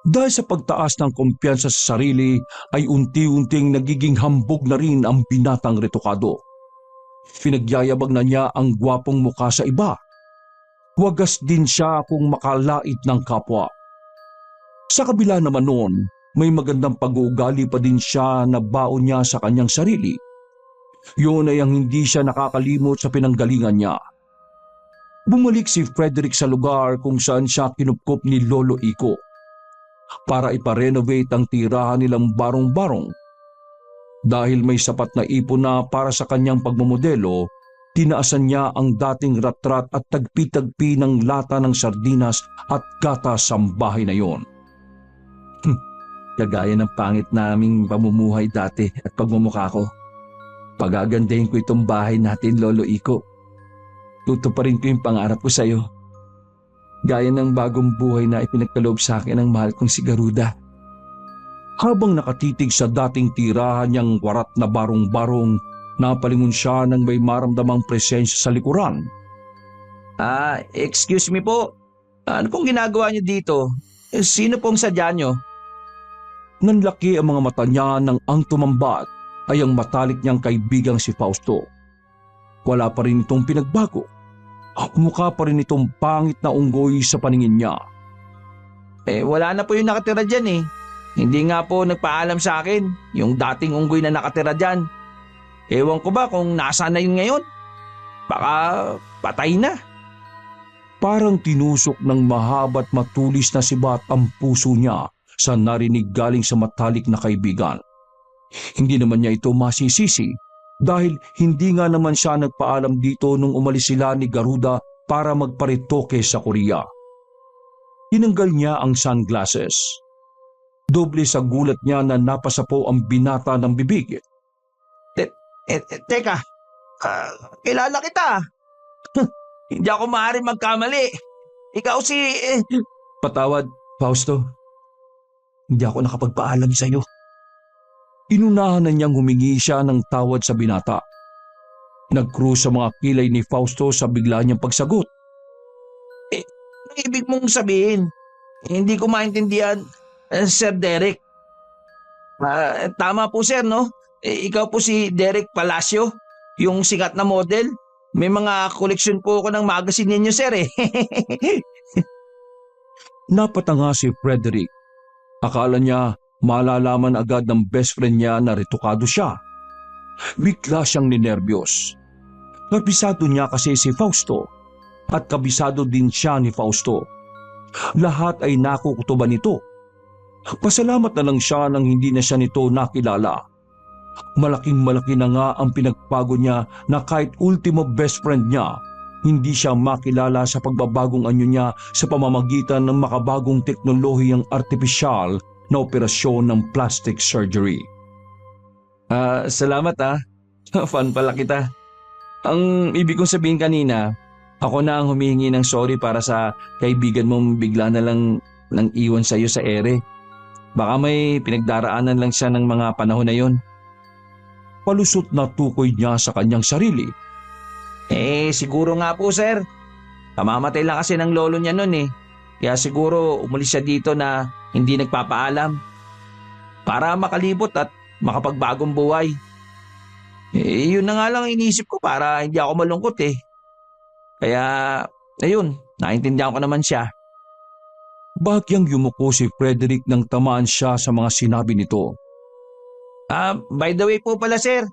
Dahil sa pagtaas ng kumpiyansa sa sarili ay unti-unting nagiging hambog na rin ang binatang retokado. Pinagyayabag na niya ang gwapong mukha sa iba. Wagas din siya kung makalait ng kapwa. Sa kabila naman noon, may magandang pag-uugali pa din siya na baon niya sa kanyang sarili. Yun ay ang hindi siya nakakalimot sa pinanggalingan niya. Bumalik si Frederick sa lugar kung saan siya kinupkop ni Lolo Iko para iparenovate ang tirahan nilang barong-barong. Dahil may sapat na ipon na para sa kanyang pagmamodelo, tinaasan niya ang dating ratrat at tagpi-tagpi ng lata ng sardinas at gatas sa bahay na yon. Kagaya ng pangit naming pamumuhay dati at pagmumukha ko. Pagagandahin ko itong bahay natin, Lolo Iko. Tutuparin ko yung pangarap ko sa'yo. Gaya ng bagong buhay na ipinagkaloob sa akin ng mahal kong si Garuda. Habang nakatitig sa dating tirahan niyang warat na barong-barong, napalingon siya nang may maramdamang presensya sa likuran. Excuse me po. Ano pong ginagawa niyo dito? Sino pong sadya niyo? Nanlaki ang mga mata niya nang ang tumambat ay ang matalik niyang kaibigang si Fausto. Wala pa rin itong pinagbago. Mukha pa rin itong pangit na unggoy sa paningin niya. Wala na po yung nakatira dyan eh. Hindi nga po nagpaalam sa akin yung dating unggoy na nakatira dyan. Ewan ko ba kung nasaan na yun ngayon? Baka patay na. Parang tinusok ng mahaba't matulis na sibat ang puso niya sa narinig galing sa matalik na kaibigan. Hindi naman niya ito masisisi dahil hindi nga naman siya nagpaalam dito nung umalis sila ni Garuda para magparitoke sa Korea. Tinanggal niya ang sunglasses. Doble sa gulat niya na napasapo ang binata ng bibig. Teka, kilala kita. Hindi ako maaaring magkamali. Ikaw si... Patawad, Fausto. Hindi ako nakapagpaalam sa iyo. Inunahan na niyang humingi siya ng tawad sa binata. Nag-cruise sa mga kilay ni Fausto sa bigla niyang pagsagot. Ang ibig mong sabihin? Hindi ko maintindihan, Sir Derek. Tama po sir, no? Ikaw po si Derek Palacio, yung sikat na model. May mga koleksyon po ako ng magazine ninyo, sir eh. Napatanga si Frederick. Akala niya malalaman agad ng best friend niya na retokado siya. Bigla siyang ninerbyos. Kabisado niya kasi si Fausto at kabisado din siya ni Fausto. Lahat ay nakukutuban nito. Pasalamat na lang siya nang hindi na siya nito nakilala. Malaking-malaki na nga ang pinagbago niya na kahit ultimo best friend niya, hindi siya makilala sa pagbabagong anyo niya sa pamamagitan ng makabagong teknolohiyang artipisyal na operasyon ng plastic surgery. Salamat Fan pala kita. Ang ibig kong sabihin kanina, ako na ang humihingi ng sorry para sa kaibigan mong bigla na lang nang iwan sa iyo sa ere. Baka may pinagdaraanan lang siya ng mga panahon na yon. Palusot na tukoy niya sa kanyang sarili. Siguro nga po sir. Kamamatay lang kasi ng lolo niya nun eh. Kaya siguro umalis siya dito na hindi nagpapaalam. Para makalibot at makapagbagong buhay. Yun na nga lang iniisip ko para hindi ako malungkot eh. Kaya, ayun, naintindihan ko naman siya. Bagyang yumuko si Frederick nang tamaan siya sa mga sinabi nito. By the way po pala sir,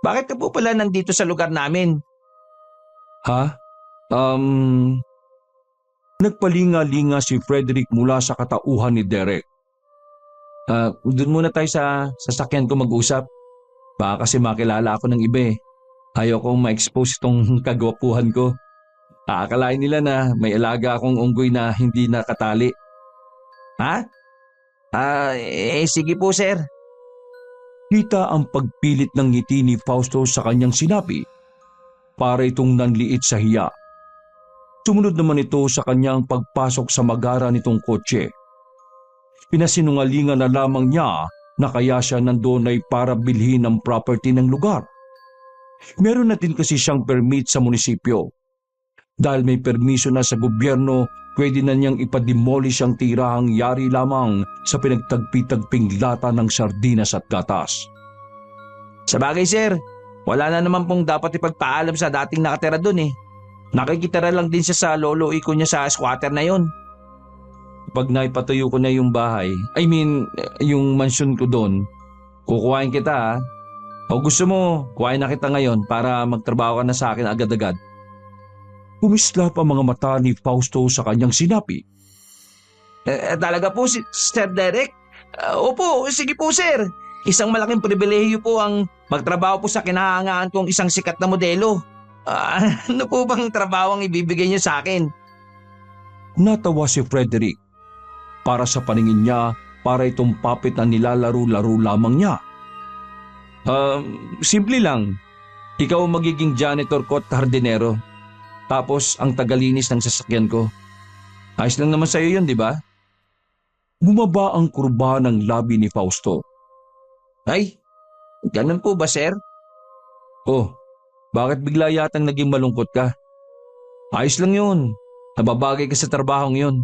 bakit ka po pala nandito sa lugar namin? Ha? Nagpalinga-linga si Frederick mula sa katauhan ni Derek. Doon muna tayo sa sasakyan ko mag-usap. Baka kasi makilala ako ng iba eh. Ayaw kong ma-expose itong kagwapuhan ko. Akalain nila na may alaga akong unggoy na hindi nakatali. Ha? Sige po sir. Kita ang pagpilit ng ngiti ni Fausto sa kanyang sinabi. Para itong nanliit sa hiya. Sumunod naman ito sa kanyang pagpasok sa magara nitong kotse. Pinasinungalingan na lamang niya na kaya siya nandoon ay para bilhin ang property ng lugar. Meron na din kasi siyang permit sa munisipyo. Dahil may permiso na sa gobyerno, pwede na niyang ipademolish ang tirahang yari lamang sa pinagtagpi-tagping lata ng sardinas at gatas. Sa bagay sir, wala na naman pong dapat ipagpaalam sa dating nakatira dun eh. Nakikitira lang din siya sa lolo iko niya sa squatter na yon. Pag naipatayo ko na yung bahay, yung mansyon ko doon, kukuhain kita ha. O gusto mo, kuhain na kita ngayon para magtrabaho ka na sa akin agad-agad. Kumislap ang mga mata ni Fausto sa kanyang sinabi. Talaga po Sir Derek? Opo, sige po sir. Isang malaking pribilehiyo po ang magtrabaho po sa kinahangaan kong isang sikat na modelo. Ano po bang trabaho ang ibibigay niyo sa akin? Natawa si Frederick. Para sa paningin niya, para itong puppet na nilalaro-laro lamang niya. Simple lang. Ikaw ang magiging janitor ko at hardinero. Tapos ang tagalinis ng sasakyan ko. Ayos lang naman sa'yo yun, di ba? Bumaba ang kurba ng labi ni Fausto. Ay, ganun po ba sir? Oh, bakit bigla yatang naging malungkot ka? Ayos lang yun. Nababagay ka sa trabahong yun.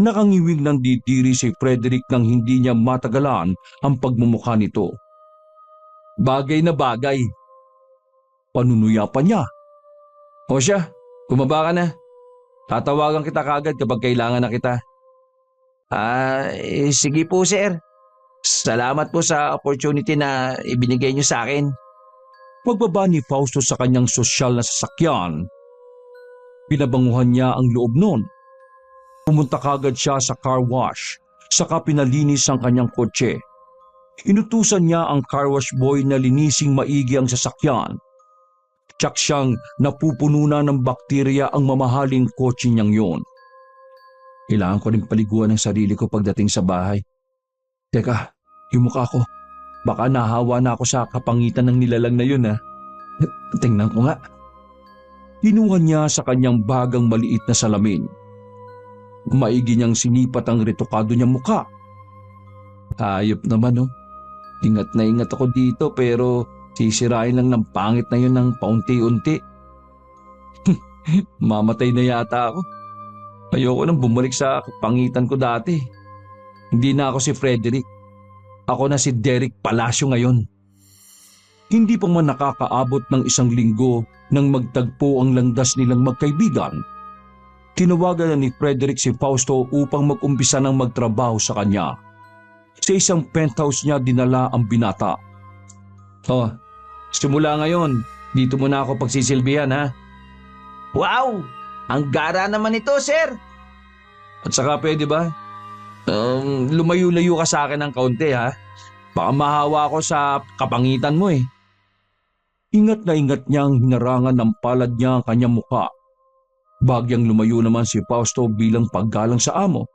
Nakangiwig ng didiri si Frederick nang hindi niya matagalan ang pagmumukha nito. Bagay na bagay. Panunuya pa niya. O siya, bumaba ka na. Tatawagan kita kagad kapag kailangan na kita. Sige po sir. Salamat po sa opportunity na ibinigay niyo sa akin. Pagbaba ni Fausto sa kanyang sosyal na sasakyan, pinabanguhan niya ang loob noon. Pumunta kagad siya sa car wash, saka pinalinis ang kanyang kotse. Inutusan niya ang car wash boy na linising maigi ang sasakyan. Tsak siyang napupuno na ng bakterya ang mamahaling kotse niyang yon. Kailangan ko rin paliguan ang sarili ko pagdating sa bahay. Teka, yung mukha ko. Baka nahawa na ako sa kapangitan ng nilalang na yun ha. Tingnan ko nga. Kinuha niya sa kanyang bagang maliit na salamin. Maigi niyang sinipat ang retokado niyang mukha. Hayop naman oh. Ingat na ingat ako dito pero sisirain lang ng pangit na yun ng paunti-unti. Mamatay na yata ako. Ayoko nang bumalik sa pangitan ko dati. Hindi na ako si Frederick. Ako na si Derek Palacio ngayon. Hindi pa man nakakaabot ng isang linggo nang magtagpo ang landas nilang magkaibigan. Tinawagan na ni Frederick si Fausto upang mag-umpisa ng magtrabaho sa kanya. Sa isang penthouse niya dinala ang binata. Oh, simula ngayon, dito mo na ako pagsisilbihan ha. Wow! Ang gara naman ito sir! At saka pwede ba? Lumayo-layo ka sa akin ng kaunti ha. Baka mahawa ako sa kapangitan mo eh. Ingat na ingat niyang hinarangan ng palad niya ang kanyang mukha. Bagyang lumayo naman si Fausto bilang paggalang sa amo.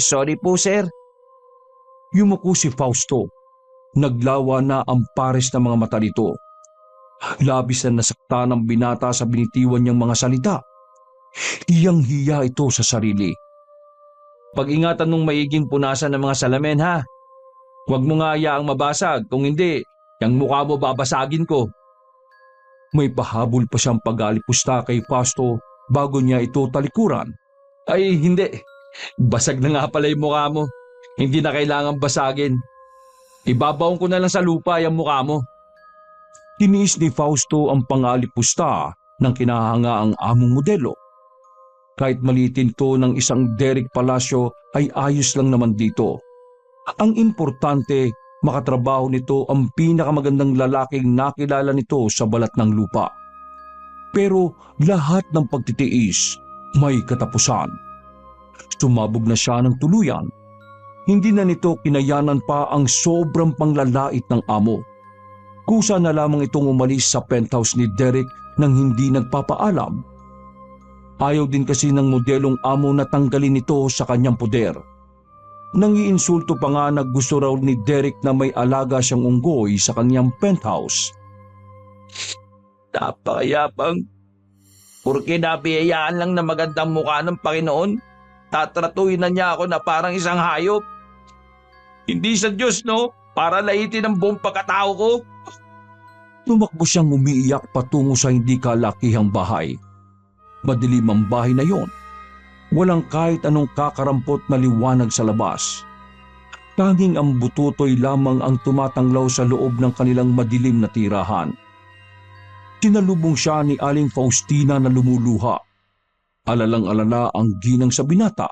Sorry po sir. Yumuko si Fausto. Naglawa na ang pares ng mga mata nito. Labis na nasaktan ng binata sa binitiwan niyang mga salita. Hiyang-hiya ito sa sarili. Pag-ingatan mong maiging punasan ng mga salamin ha. Huwag mo nga hayaang mabasag, kung hindi, yung mukha mo babasagin ko. May pahabol pa siyang pag-alipusta kay Fausto bago niya ito talikuran. Ay hindi, basag na nga pala yung mukha mo. Hindi na kailangan basagin. Ibabaon ko na lang sa lupa yung mukha mo. Tiniis ni Fausto ang pang-alipusta ng kinahanga ang among modelo. Kahit malitin to ng isang Derek Palacio ay ayos lang naman dito. Ang importante, makatrabaho nito ang pinakamagandang lalaking nakilala nito sa balat ng lupa. Pero lahat ng pagtitiis may katapusan. Sumabog na siya ng tuluyan. Hindi na nito kinayanan pa ang sobrang panglalait ng amo. Kusa na lamang itong umalis sa penthouse ni Derek nang hindi nagpapaalam. Ayaw din kasi ng modelong amo na tanggalin ito sa kanyang poder. Nangiinsulto pa nga na gusto raw ni Derek na may alaga siyang unggoy sa kanyang penthouse. Napakayapang. Porque nabiyayaan lang na magandang mukha ng Panginoon, tatratuhin na niya ako na parang isang hayop. Hindi sa Diyos, no? Para laitin ang buong pagkatao ko. Tumakbo siyang umiiyak patungo sa hindi kalakihang bahay. Madilim ang bahay na yon. Walang kahit anong kakarampot na liwanag sa labas. Tanging ang bututoy lamang ang tumatanglaw sa loob ng kanilang madilim na tirahan. Sinalubong siya ni Aling Faustina na lumuluha. Alalang-alala ang ginang sa binata.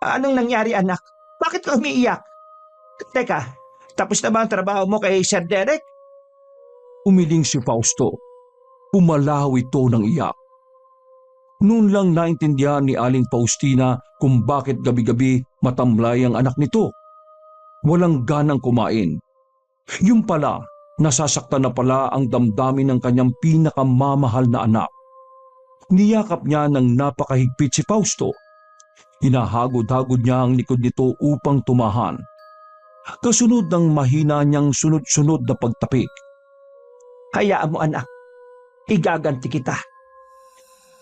Anong nangyari, anak? Bakit ka umiiyak? Teka, tapos na ba ang trabaho mo kay Sir Derek? Umiling si Fausto. Pumalaw ito ng iyak. Noon lang naintindihan ni Aling Faustina kung bakit gabi-gabi matamlay ang anak nito. Walang ganang kumain. Yung pala, nasasaktan na pala ang damdamin ng kanyang pinakamamahal na anak. Niyakap niya ng napakahigpit si Fausto. Hinahagod-hagod niya ang likod nito upang tumahan. Kasunod ng mahina niyang sunod-sunod na pagtapik. Hayaan mo, anak. Igaganti kita.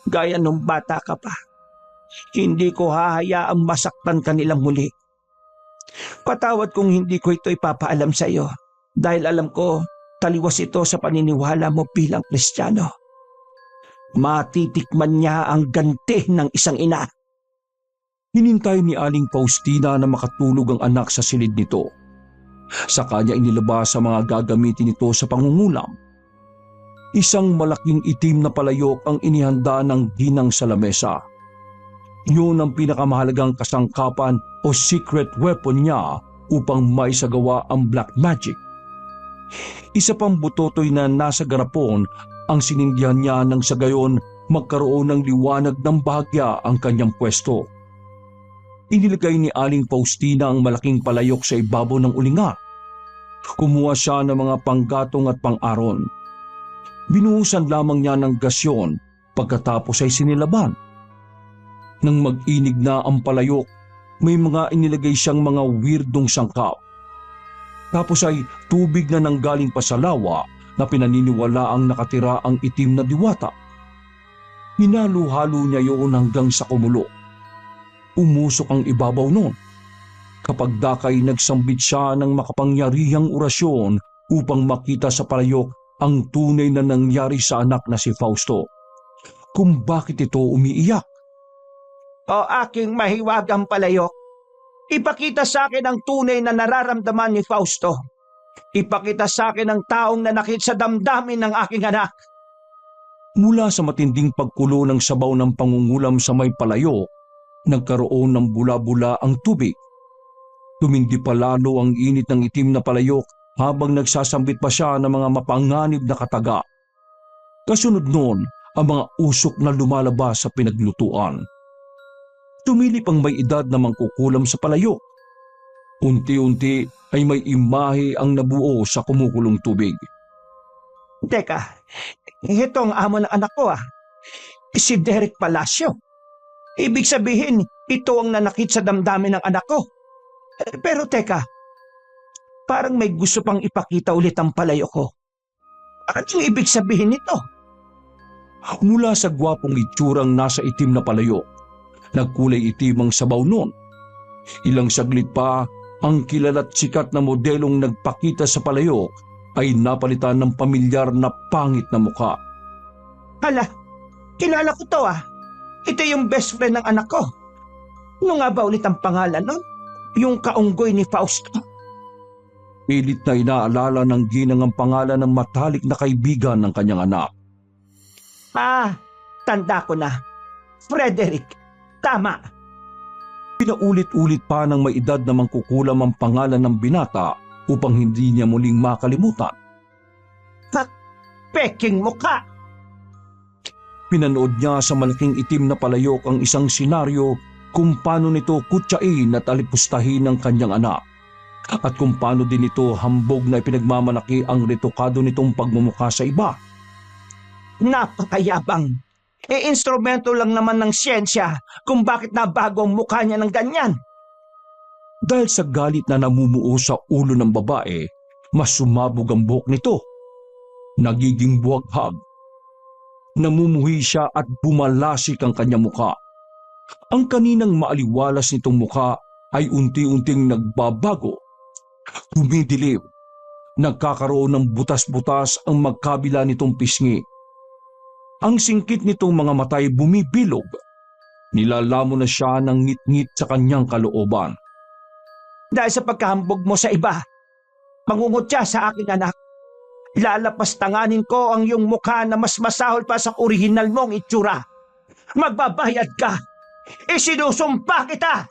Gaya nung bata ka pa. Hindi ko hahayaang masaktan ka nilang muli. Patawad kung hindi ko ito ipapaalam sa iyo dahil alam ko taliwas ito sa paniniwala mo bilang Kristiyano. Matitikman niya ang ganti ng isang ina. Hinintay ni Aling Faustina na makatulog ang anak sa silid nito. Sa kanya inilabas sa mga gagamitin nito sa pangungulam. Isang malaking itim na palayok ang inihanda ng ginang sa lamesa. Yun ang pinakamahalagang kasangkapan o secret weapon niya upang maisagawa ang black magic. Isa pang butotoy na nasa garapon ang sinindihan niya nang sa gayon magkaroon ng liwanag ng bahagya ang kanyang pwesto. Inilagay ni Aling Faustina ang malaking palayok sa ibabaw ng ulinga. Kumuha siya ng mga panggatong at pang-aron. Binuhusan lamang niya ng gasyon pagkatapos ay sinilaban. Nang mag-inig na ang palayok, may mga inilagay siyang mga weirdong sangkap. Tapos ay tubig na nanggaling pa sa lawa na pinaniniwala ang nakatira ang itim na diwata. Hinalo-halo niya yun hanggang sa kumulo. Umusok ang ibabaw noon. Kapag dakay nagsambit siya ng makapangyarihang orasyon upang makita sa palayok ang tunay na nangyari sa anak na si Fausto. Kung bakit ito umiiyak. O aking mahiwagang palayok, ipakita sa akin ang tunay na nararamdaman ni Fausto. Ipakita sa akin ang taong nanakit sa damdamin ng aking anak. Mula sa matinding pagkulo ng sabaw ng pangungulam sa may palayok, nagkaroon ng bula-bula ang tubig. Tumindi pa lalo ang init ng itim na palayok habang nagsasambit pa siya ng mga mapanganib na kataga. Kasunod noon ang mga usok na lumalabas sa pinaglutuan. Tumilip ang may edad na mangkukulam sa palayok. Unti-unti ay may imahe ang nabuo sa kumukulong tubig. Teka, ito ang amo ng anak ko Si Derek Palacio. Ibig sabihin, ito ang nanakit sa damdamin ng anak ko. Pero teka, parang may gusto pang ipakita ulit ang palayok ko. Anong ibig sabihin nito? Mula sa gwapong itsurang nasa itim na palayok, nagkulay itim ang sabaw noon. Ilang saglit pa, ang kilala't sikat na modelong nagpakita sa palayok ay napalitan ng pamilyar na pangit na mukha. Hala, kilala ko to Ito yung best friend ng anak ko. Ano nga ba ulit ang pangalan nun? Yung kaunggoy ni Fausto. Pilit na inaalala ng ginang ang pangalan ng matalik na kaibigan ng kanyang anak. Tanda ko na. Frederick. Tama. Pinaulit-ulit pa ng may edad na mangkukulam ang pangalan ng binata upang hindi niya muling makalimutan. Peking mukha. Pinanood niya sa malaking itim na palayok ang isang senaryo kung paano nito kutsain at alipustahin ng kanyang anak. At kung paano din ito hambog na ipinagmamalaki ang retokado nitong pagmumukha sa iba. Napakayabang. Instrumento lang naman ng siyensya kung bakit nabago ang mukha niya ng ganyan. Dahil sa galit na namumuo sa ulo ng babae, mas sumabog ang buhok nito. Nagiging buwaghag. Namumuhi siya at bumalasik ang kanyang mukha. Ang kaninang maaliwalas nitong mukha ay unti-unting nagbabago. Dumidilim. Nagkakaroon ng butas-butas ang magkabila nitong pisngi. Ang singkit nitong mga matay bumibilog. Nilalamon na siya ng ngit-ngit sa kanyang kalooban. Dahil sa pagkahambog mo sa iba, mangungutya sa aking anak. Lalapastanganin ko ang iyong mukha na mas masahol pa sa orihinal mong itsura. Magbabayad ka! Isinusumpa kita!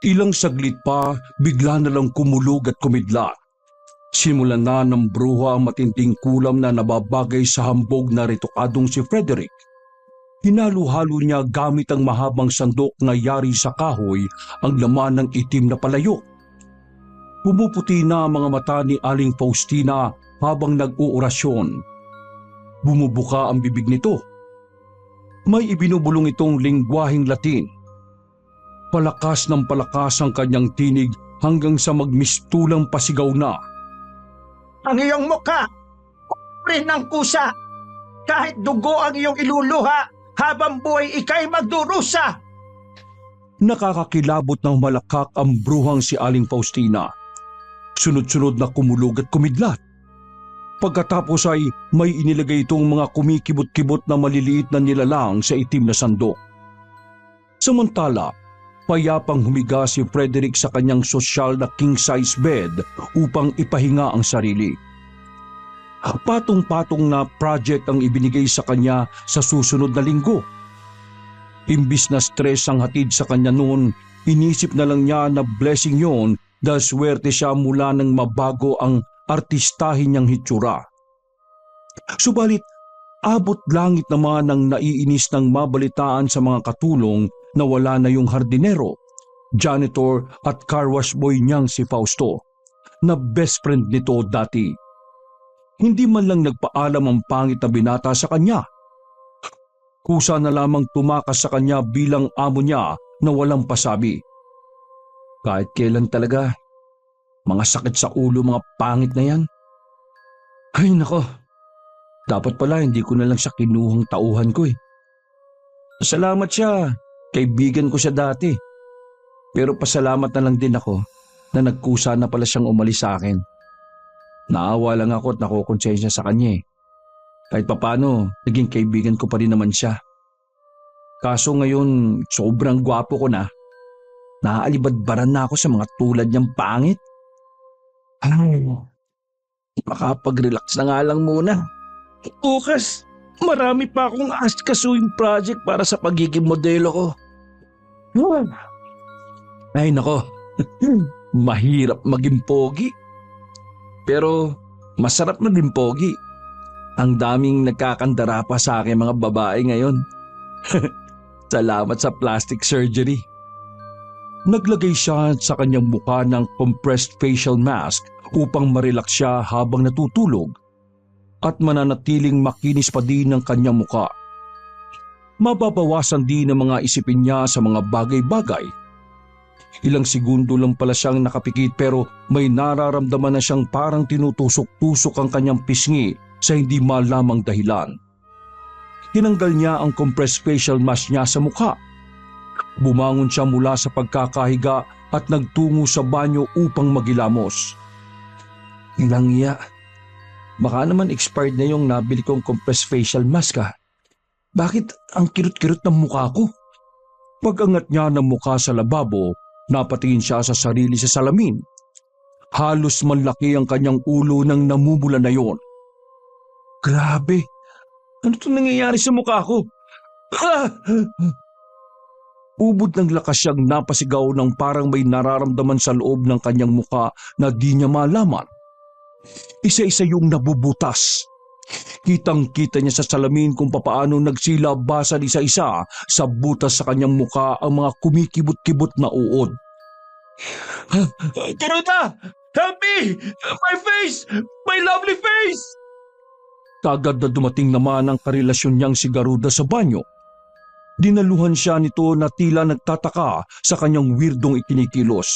Ilang saglit pa, bigla na lang kumulog at kumidlat. Simulan na ng bruha ang matinding kulam na nababagay sa hambog na retokadong si Frederick. Hinalo-halo niya gamit ang mahabang sandok na yari sa kahoy ang laman ng itim na palayok. Pumuputi na ang mga mata ni Aling Faustina habang nag-uorasyon. Bumubuka ang bibig nito. May ibinubulong itong lingwaheng Latin. Palakas ng palakas ang kanyang tinig hanggang sa magmistulang pasigaw na. Ang iyong mukha, rin ng kusa. Kahit dugo ang iyong iluluha, habang buhay ikay magdurusa. Nakakakilabot ng malakak ang bruhang si Aling Faustina. Sunod-sunod na kumulog at kumidlat. Pagkatapos ay may inilagay itong mga kumikibot-kibot na maliliit na nilalang sa itim na sandok. Samantala, payapang humiga si Frederick sa kanyang sosyal na king-size bed upang ipahinga ang sarili. Patong-patong na project ang ibinigay sa kanya sa susunod na linggo. Imbis na stress ang hatid sa kanya noon, inisip na lang niya na blessing yon dahil swerte siya mula nang mabago ang artistahin niyang hitsura. Subalit, abot langit naman ang naiinis ng mabalitaan sa mga katulong na wala na yung hardinero, janitor at car wash boy niyang si Fausto, na best friend nito dati. Hindi man lang nagpaalam ang pangit na binata sa kanya. Kusa na lamang tumakas sa kanya bilang amo niya na walang pasabi. Kahit kailan talaga, mga sakit sa ulo mga pangit na yan. Ay nako, dapat pala hindi ko na lang siya kinuhang tauhan ko eh. Salamat siya, kaibigan ko siya dati. Pero pasalamat na lang din ako na nagkusa na pala siyang umalis sa akin. Naawa lang ako at nakukonsensya sa kanya eh. Kahit papano, naging kaibigan ko pa rin naman siya. Kaso ngayon, sobrang gwapo ko na. Naaalibadbaran na ako sa mga tulad niyang pangit. Ay, makapag-relax na nga lang muna. Bukas, marami pa akong askasuing project para sa pagiging modelo ko. Ay nako, mahirap maging pogi. Pero masarap maging pogi. Ang daming nagkakandara pa sa akin mga babae ngayon. Salamat sa plastic surgery. Naglagay siya sa kanyang mukha ng compressed facial mask upang marelax siya habang natutulog at mananatiling makinis pa din ang kanyang mukha. Mababawasan din ang mga isipin niya sa mga bagay-bagay. Ilang segundo lang pala siyang nakapikit pero may nararamdaman na siyang parang tinutusok-tusok ang kanyang pisngi sa hindi malamang dahilan. Tinanggal niya ang compressed facial mask niya sa mukha. Bumangon siya mula sa pagkakahiga at nagtungo sa banyo upang magilamos. Ilang iya. Baka naman expired na yung nabili kong compressed facial mask ha. Bakit ang kirot-kirot ng mukha ko? Pag-angat niya ng mukha sa lababo, napatingin siya sa sarili sa salamin. Halos manlaki ang kanyang ulo nang namumula na yon. Grabe! Ano itong nangyayari sa mukha ko? Ubod ng lakas siyang napasigaw ng parang may nararamdaman sa loob ng kanyang mukha na di niya malaman. Isa-isa yung nabubutas. Kitang-kita niya sa salamin kung papaano nagsilabasan isa-isa sa butas sa kanyang mukha ang mga kumikibot-kibot na uod. Garuda! Help me! My face! My lovely face! Kagad na dumating naman ang karelasyon niyang si Garuda sa banyo. Dinaluhan siya nito na tila nagtataka sa kanyang weirdong ikinikilos.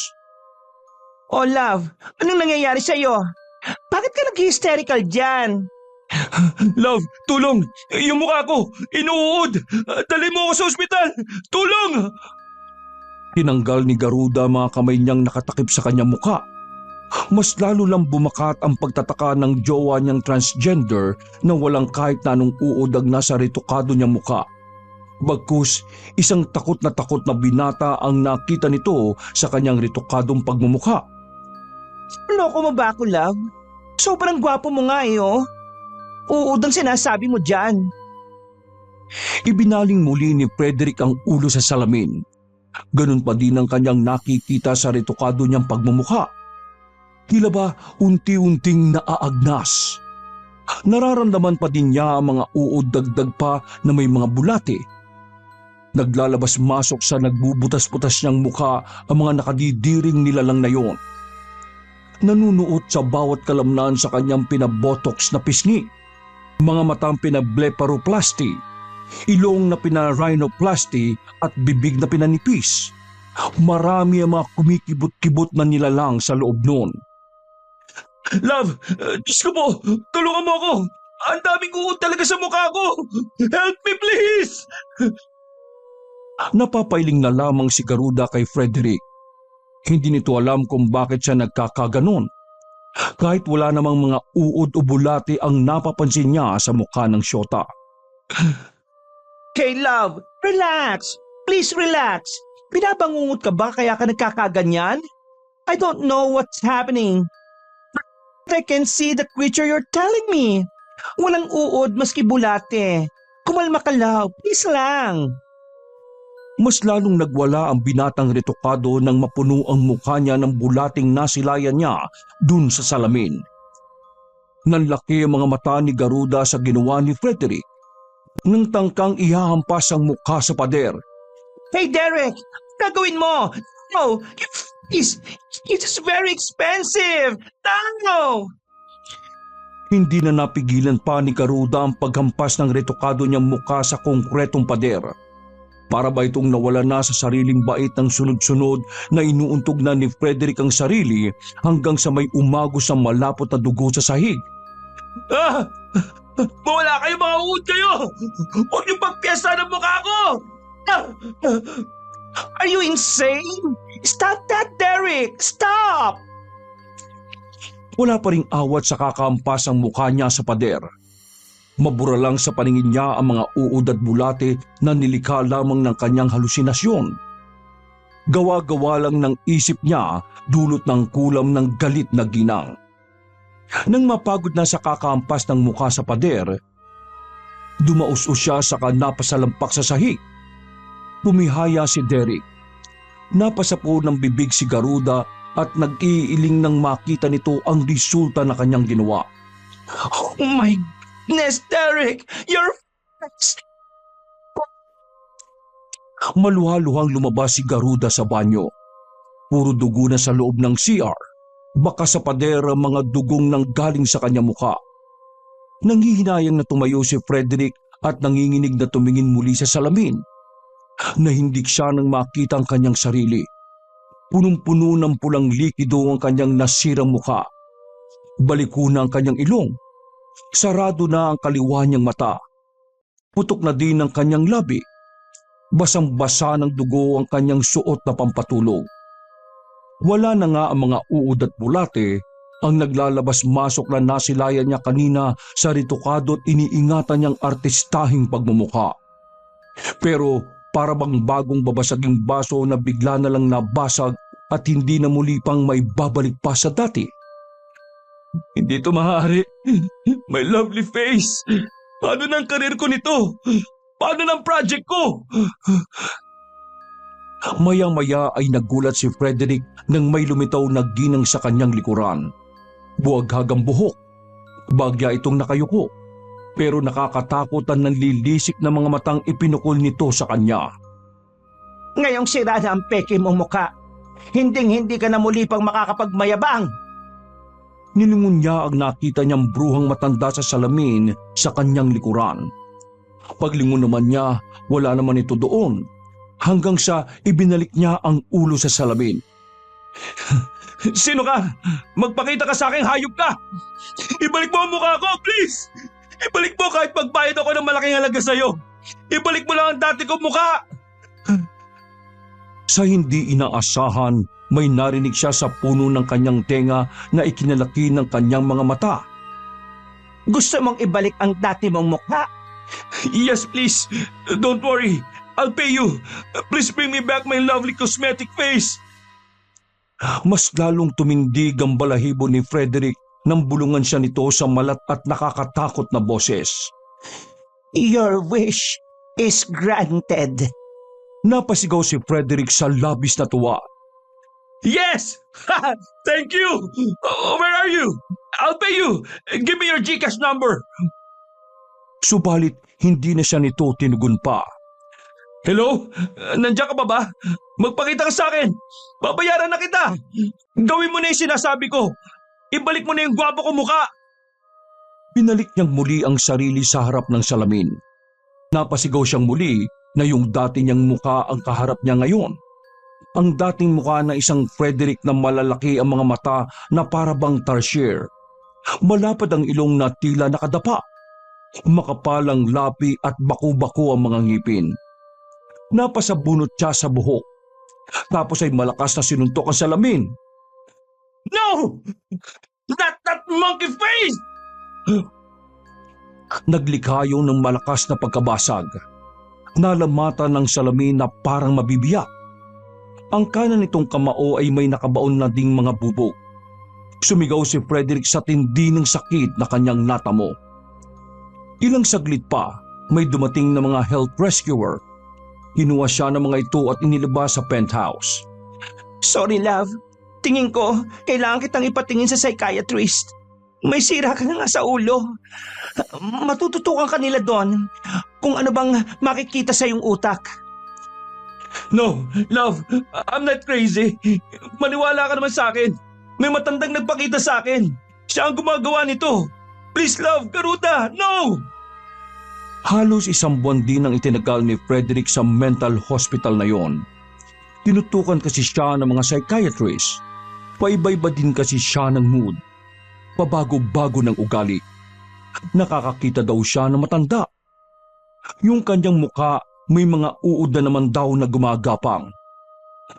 Oh love, anong nangyayari sa iyo? Bakit ka nag-hysterical dyan? Love, tulong! Yung mukha ko, inuud! Dali mo ako sa ospital! Tulong! Tinanggal ni Garuda mga kamay niyang nakatakip sa kanyang mukha. Mas lalo lang bumakat ang pagtataka ng jowa niyang transgender na walang kahit na anong uod ang nasa retokado niyang mukha. Bagkus, isang takot na binata ang nakita nito sa kanyang retokadong pagmumukha. Loko mo ba ako, love? Sobrang gwapo mo nga eh, oh. Uod ang sinasabi mo dyan. Ibinaling muli ni Frederick ang ulo sa salamin. Ganun pa din ang kanyang nakikita sa retokado niyang pagmumukha. Tila ba unti-unting naaagnas. Nararamdaman pa din niya ang mga uod dagdag pa na may mga bulate. Naglalabas-masok sa nagbubutas-butas niyang mukha ang mga nakadidiring nilalang na yon. Nanunuot sa bawat kalamnan sa kanyang pinabotox na pisngi. Mga matang pinableparoplasty, ilong na pinarhinoplasty at bibig na pinanipis. Marami ang mga kumikibot-kibot na nilalang sa loob noon. Love, Diyos ko po, tulungan mo ako. Ang daming uod talaga sa mukha ko. Help me please! Napapailing na lamang si Garuda kay Frederick. Hindi nito alam kung bakit siya nagkakaganon. Kahit wala namang mga uod o bulate ang napapansin niya sa mukha ng syota. Okay, love, relax. Please relax. Pinabangungot ka ba kaya ka nagkakaganyan? I don't know what's happening. But I can see the creature you're telling me. Walang uod maski bulate. Kumalma ka, love. Please lang. Mas lalong nagwala ang binatang retokado nang mapuno ang mukha niya ng bulating nasilayan niya dun sa salamin. Nanlaki ang mga mata ni Garuda sa ginawa ni Frederick. Nang tangkang ihahampas ang mukha sa pader. Hey, Derek! Gagawin mo! No! It is very expensive! No! Hindi na napigilan pa ni Garuda ang paghampas ng retokado niyang mukha sa konkretong pader. Para ba itong nawala na sa sariling bait ng sunod-sunod na inuuntog na ni Frederick ang sarili hanggang sa may umagos ang malapot na dugo sa sahig. Mawala kayo mga uod kayo! Huwag niyong pagpiyesta ng mukha ko! Are you insane? Stop that, Derek! Stop! Wala pa ring awat sa kakampas ang mukha niya sa pader. Mabura lang sa paningin niya ang mga uod at bulate na nilikha lamang ng kanyang halusinasyon. Gawa-gawa lang ng isip niya dulot ng kulam ng galit na ginang. Nang mapagod na sa kakampas ng mukha sa pader, dumaus-us siya saka napasalampak sa sahig. Pumihaya si Derek. Napasapo ng bibig si Garuda at nag-iiling nang makita nito ang resulta na kanyang ginawa. Oh my goodness, Derek! You're... Maluhaluhang lumabas si Garuda sa banyo. Puro dugo na sa loob ng CR. Baka sa pader ang mga dugong nang galing sa kanyang mukha. Nanghihinayang na tumayo si Frederick at nanginginig na tumingin muli sa salamin. Nahindik siya nang makita ang kanyang sarili. Punong-puno ng pulang likido ang kanyang nasirang mukha. Baliko na ang kanyang ilong. Sarado na ang kaliwa niyang mata. Putok na din ang kanyang labi. Basang-basa ng dugo ang kanyang suot na pampatulog. Wala na nga ang mga uod at bulate ang naglalabas-masok na nasilayan niya kanina sa retokado at iniingatan niyang artistahing pagmumukha. Pero para bang bagong babasaging baso na bigla na lang nabasag at hindi na muli pang may babalik pa sa dati. Hindi ito maaari. My lovely face. Paano ng karir ko nito? Paano ng project ko? Maya-maya ay nagulat si Frederick nang may lumitaw na ginang sa kanyang likuran. Buwaghagang buhok. Bagya itong nakayuko. Pero nakakatakot ang nanlilisik na mga matang ipinukol nito sa kanya. Ngayong sira na ang peke mong mukha. Hinding-hindi ka na muli pang makakapagmayabang. Nilingon niya ang nakita niyang bruhang matanda sa salamin sa kanyang likuran. Paglingon naman niya, wala naman ito doon. Hanggang sa ibinalik niya ang ulo sa salamin. Sino ka? Magpakita ka sa aking hayop ka! Ibalik mo ang mukha ko, please! Ibalik mo kahit magbayad ako ng malaking halaga sa'yo. Ibalik mo lang ang dati kong mukha. Sa hindi inaasahan, may narinig siya sa puno ng kanyang tenga na ikinalaki ng kanyang mga mata. Gusto mong ibalik ang dati mong mukha? Yes, please. Don't worry. I'll pay you. Please bring me back my lovely cosmetic face. Mas lalong tumindig ang balahibo ni Frederick nang bulungan siya nito sa malat at nakakatakot na boses. Your wish is granted. Napasigaw si Frederick sa labis na tuwa. Yes! Thank you! Where are you? I'll pay you! Give me your GCash number! Subalit, hindi na siya nito tinugon pa. Hello? Nandiyan ka ba? Magpakita ka sa akin! Babayaran na kita! Gawin mo na yung sinasabi ko! Ibalik mo na yung gwapo ko mukha! Binalik niyang muli ang sarili sa harap ng salamin. Napasigaw siyang muli na yung dati niyang mukha ang kaharap niya ngayon. Ang dating mukha na isang Frederick na malalaki ang mga mata na parabang tarsier. Malapad ang ilong na tila nakadapa. Makapalang lapi at baku-bako ang mga ngipin. Napasabunot siya sa buhok. Tapos ay malakas na sinuntok ang salamin. No! That monkey face! Naglikhayo ng malakas na pagkabasag. Nalamatan ng salamin na parang mabibiyak. Ang kanan nitong kamao ay may nakabaon na ding mga bubog. Sumigaw si Frederick sa tindi ng sakit na kanyang natamo. Ilang saglit pa, may dumating na mga health rescuer. Kinuha siya ng mga ito at inilabas sa penthouse. Sorry, love. Tingin ko, kailangan kitang ipatingin sa psychiatrist. May sira ka na nga sa ulo. Matututukan ka nila doon kung ano bang makikita sa iyong utak. No, love, I'm not crazy. Maniwala ka naman sa akin. May matandang nagpakita sa akin. Siya ang gumagawa nito. Please, love, Garuda, no! Halos isang buwan din ang itinagal ni Frederick sa mental hospital na yon. Tinutukan kasi siya ng mga psychiatrist. Paiba-iba din kasi siya ng mood. Pabago-bago ng ugali. Nakakakita daw siya ng matanda. Yung kanyang mukha may mga uod na naman daw na gumagapang.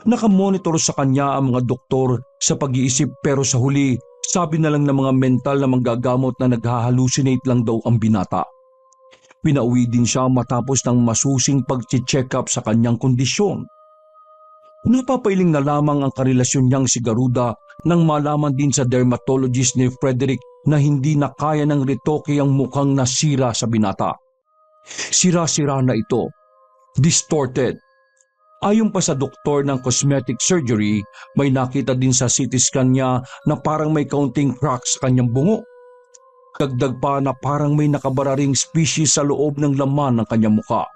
Nakamonitor sa kanya ang mga doktor sa pag-iisip pero sa huli, sabi na lang ng mga mental na manggagamot na naghahalusinate lang daw ang binata. Pinauwi din siya matapos ng masusing pag-check up sa kanyang kondisyon. Napapailing na lamang ang karelasyon niyang si Garuda nang malaman din sa dermatologist ni Frederick na hindi na kaya ng retoke ang mukhang nasira sa binata. Sira-sira na ito. Distorted. Ayon pa sa doktor ng cosmetic surgery, may nakita din sa CT scan niya na parang may kaunting cracks sa kanyang bungo. Dagdag pa na parang may nakabararing species sa loob ng laman ng kanyang mukha.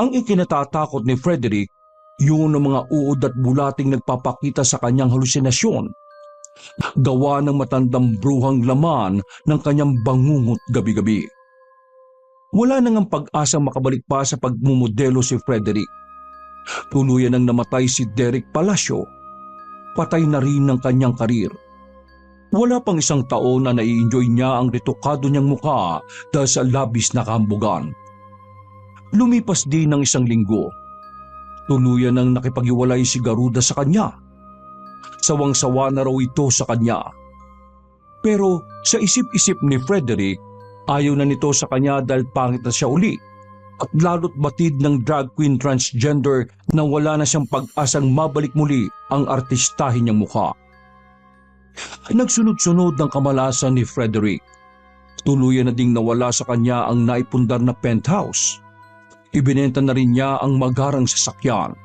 Ang ikinatatakot ni Frederick, yun ang mga uod at bulating nagpapakita sa kanyang halusinasyon. Gawa ng matandang bruhang laman ng kanyang bangungot gabi-gabi. Wala nang ang pag-asang makabalik pa sa pagmumodelo si Frederick. Tuluyan nang namatay si Derek Palacio. Patay na rin ang kanyang karir. Wala pang isang taon na nai-enjoy niya ang retokado niyang mukha dahil sa labis na kahambugan. Lumipas din ng isang linggo. Tuluyan nang nakipaghiwalay si Garuda sa kanya. Sawang-sawa na raw ito sa kanya. Pero sa isip-isip ni Frederick, ayaw na nito sa kanya dahil pangit na siya uli at lalo't batid ng drag queen transgender na wala na siyang pag-asang mabalik muli ang artistahin niyang mukha. Nagsunod-sunod ng kamalasan ni Frederick. Tuluyan na ding nawala sa kanya ang naipundar na penthouse. Ibinenta na rin niya ang magarang sasakyan.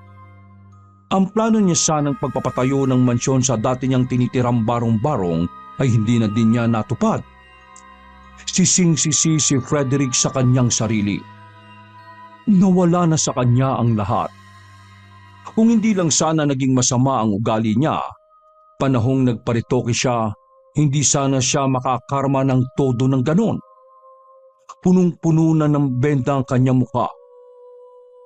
Ang plano niya sanang pagpapatayo ng mansyon sa dati niyang tinitirang barong-barong ay hindi na din niya natupad. Sising-sisi si Frederick sa kanyang sarili. Nawala na sa kanya ang lahat. Kung hindi lang sana naging masama ang ugali niya, panahong nagparitoke siya, hindi sana siya makakarma ng todo ng ganon. Punong-puno na ng benda ang kanyang mukha.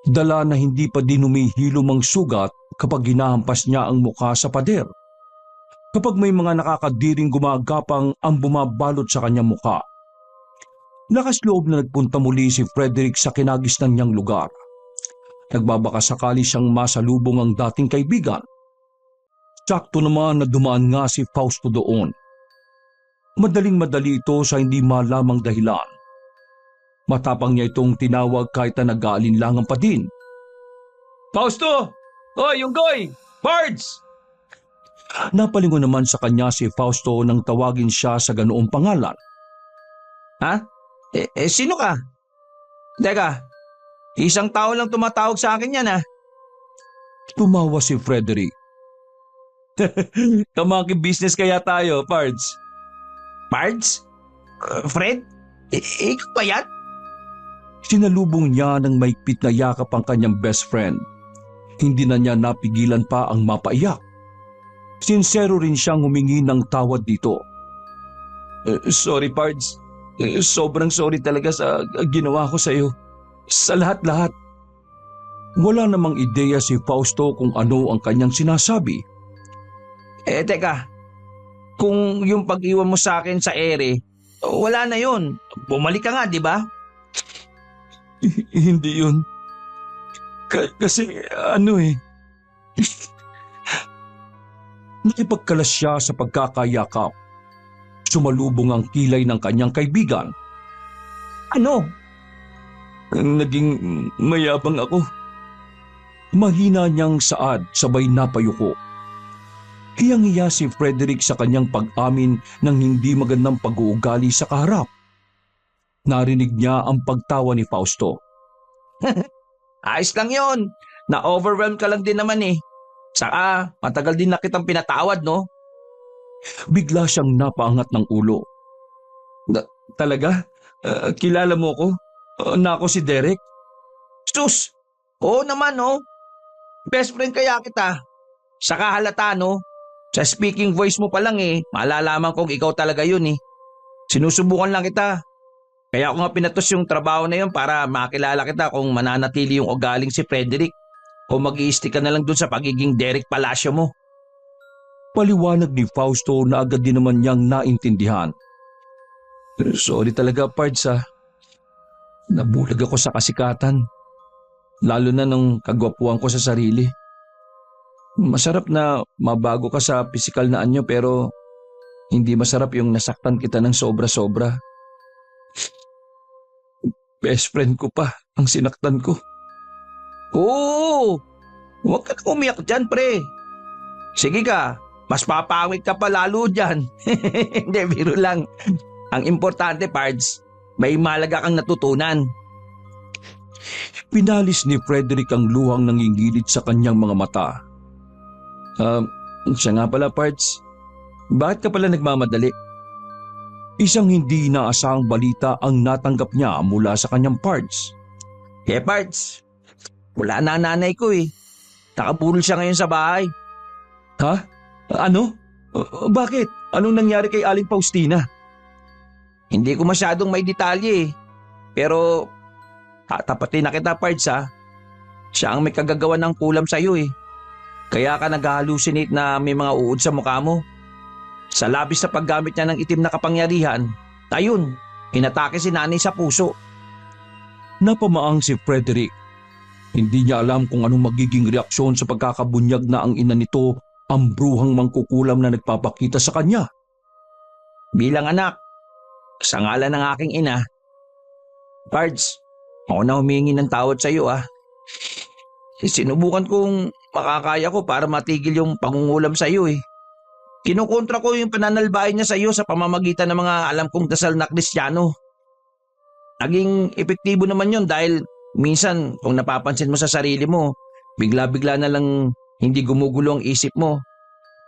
Dala na hindi pa din humihilom ang sugat kapag ginahampas niya ang mukha sa pader. Kapag may mga nakakadiring gumagapang ang bumabalot sa kanyang mukha. Lakas loob na nagpunta muli si Frederick sa kinagisnan niyang lugar. Nagbabaka sakali siyang masalubong ang dating kaibigan. Sakto naman na dumaan nga si Fausto doon. Madaling-madali ito sa hindi malamang dahilan. Matapang niya itong tinawag kahit na nag-aalinlangan pa din. Fausto! Hoy, yung goy! Pards! Napalingon naman sa kanya si Fausto nang tawagin siya sa ganoong pangalan. Ha? Sino ka? Teka, isang tao lang tumatawag sa akin yan, ha? Tumawa si Frederick. Kamaki business kaya tayo, Pards. Pards? Fred? Ikaw ba yan? Sinalubong niya ng maigpit na yakap ang kanyang best friend. Hindi na niya napigilan pa ang mapaiyak. Sinsero rin siyang humingi ng tawad dito. Sorry, Pards. Sobrang sorry talaga sa ginawa ko sa'yo. Sa lahat-lahat. Wala namang ideya si Fausto kung ano ang kanyang sinasabi. Teka. Kung yung pag-iwan mo sa akin sa ere, wala na yun. Bumalik ka nga, di ba? Hindi yun. Kasi ano eh. Nakipagkalas siya sa pagkakayakap. Sumalubong ang kilay ng kanyang kaibigan. Ano? Naging mayabang ako. Mahina niyang saad sabay napayuko. Hiyang-hiya si Frederick sa kanyang pag-amin ng hindi magandang pag-uugali sa kaharap. Narinig niya ang pagtawa ni Fausto. Ayos lang yun. Na-overwhelm ka lang din naman eh. Saka, matagal din na kitang pinatawad, no? Bigla siyang napaangat ng ulo. Talaga? Kilala mo ko? Na ako si Derek? Sus! Oo naman, no? Best friend kaya kita. Saka halata, no? Sa speaking voice mo pa lang eh, malalaman kong ikaw talaga yun eh. Sinusubukan lang kita. Kaya ako nga pinatos yung trabaho na yun para makilala kita kung mananatili yung ugaling si Frederick o mag-i-stick ka na lang dun sa pagiging Derek Palacio mo. Paliwanag ni Fausto na agad din naman niyang naintindihan. Sorry talaga, Pards ha. Nabulag ako sa kasikatan. Lalo na nung kagwapuan ko sa sarili. Masarap na mabago ka sa pisikal na anyo pero hindi masarap yung nasaktan kita ng sobra-sobra. Best friend ko pa ang sinaktan ko. Oo! Huwag ka na umiyak dyan, pre. Sige ka, mas papawit ka pa lalo dyan. Hindi, biro lang. Ang importante, Pards, may malaga kang natutunan. Pinalis ni Frederick ang luhang nangingilid sa kanyang mga mata. Siya nga pala, Pards. Bakit ka pala nagmamadali? Isang hindi inaasahang balita ang natanggap niya mula sa kanyang Pards. Pards, wala na ang nanay ko eh. Nakaburol siya ngayon sa bahay. Ha? Ano? Bakit? Anong nangyari kay Aling Faustina? Hindi ko masyadong may detalye eh. Pero tatapatin na kita, Pards ha. Siya ang may kagagawa ng kulam sa'yo eh. Kaya ka nag-hallucinate na may mga uod sa mukha mo. Sa labis na paggamit niya ng itim na kapangyarihan, ayun, inatake si nanay sa puso. Napamaang si Frederick. Hindi niya alam kung anong magiging reaksyon sa pagkakabunyag na ang ina nito ang bruhang mangkukulam na nagpapakita sa kanya. Bilang anak, sa ngalan ng aking ina, Pards, ako na humingi ng tawad sa iyo ah. Sinubukan kong makakaya ko para matigil yung pangungulam sa iyo eh. Kinukontra ko yung pananalbayan niya sa iyo sa pamamagitan ng mga alam kong dasal na Kristiyano. Naging epektibo naman yun dahil minsan kung napapansin mo sa sarili mo, bigla-bigla na lang hindi gumugulo ang isip mo.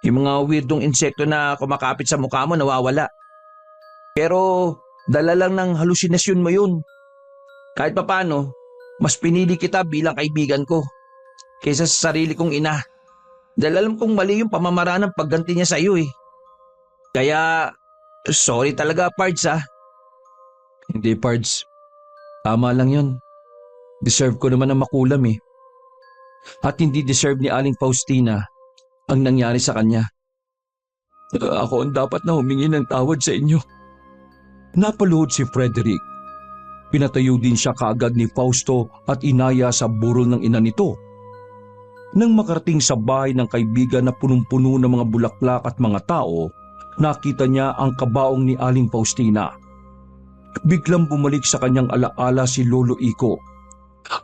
Yung mga weirdong insekto na kumakapit sa mukha mo nawawala. Pero dala lang ng halusinasyon mo yun. Kahit papano, mas pinili kita bilang kaibigan ko kaysa sa sarili kong ina. Dahil alam kong mali yung pamamaraan ng pagganti niya sa iyo eh. Kaya, sorry talaga Pards ha. Hindi, Pards. Tama lang yun. Deserve ko naman ang makulam eh. At hindi deserve ni Aling Faustina ang nangyari sa kanya. Ako ang dapat na humingi ng tawad sa inyo. Napaluhod si Frederick Pinatayo din siya kaagad ni Fausto at inaya sa burol ng ina nito. Nang makarating sa bahay ng kaibigan na punong-puno ng mga bulaklak at mga tao, nakita niya ang kabaong ni Aling Faustina. Biglang bumalik sa kanyang alaala si Lolo Iko,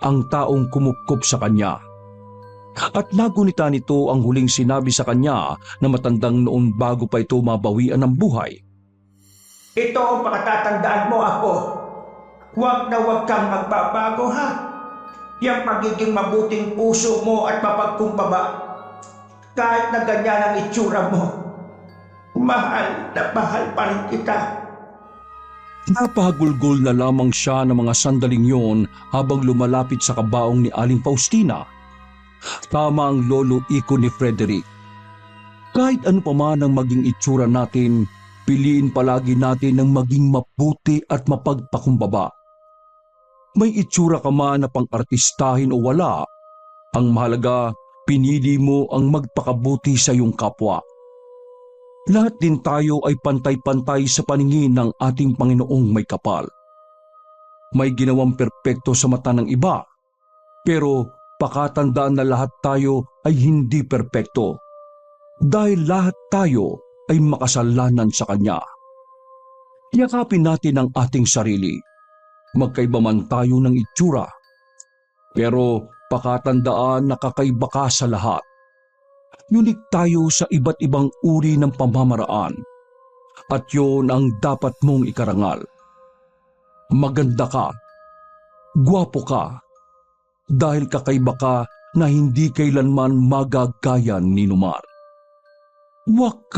ang taong kumupkop sa kanya. At nagunita nito ang huling sinabi sa kanya na matandang noon bago pa ito mabawian ng buhay. Ito ang pakatatandaan mo, Apo. Huwag na huwag kang magbabago, ha? Yang magiging mabuting puso mo at mapagkumbaba. Kahit na ganyan ang itsura mo, mahal na mahal pa rin kita. Napahagulgol na lamang siya ng mga sandaling yon habang lumalapit sa kabaong ni Aling Faustina. Tama ang Lolo Iko ni Frederick. Kahit ano pa man ang maging itsura natin, piliin palagi natin ang maging mabuti at mapagpakumbaba. May itsura ka man na pang-artistahin o wala, ang mahalaga, pinili mo ang magpakabuti sa iyong kapwa. Lahat din tayo ay pantay-pantay sa paningin ng ating Panginoong may kapal. May ginawang perpekto sa mata ng iba, pero pakatandaan na lahat tayo ay hindi perpekto, dahil lahat tayo ay makasalanan sa Kanya. Yakapin natin ang ating sarili. Magkaiba man tayo ng itsura, pero pakatandaan na kakaiba ka sa lahat. Unique tayo sa iba't ibang uri ng pamamaraan, at yun ang dapat mong ikarangal. Maganda ka, gwapo ka, dahil kakaiba ka na hindi kailanman magagaya ni numan. Wakas!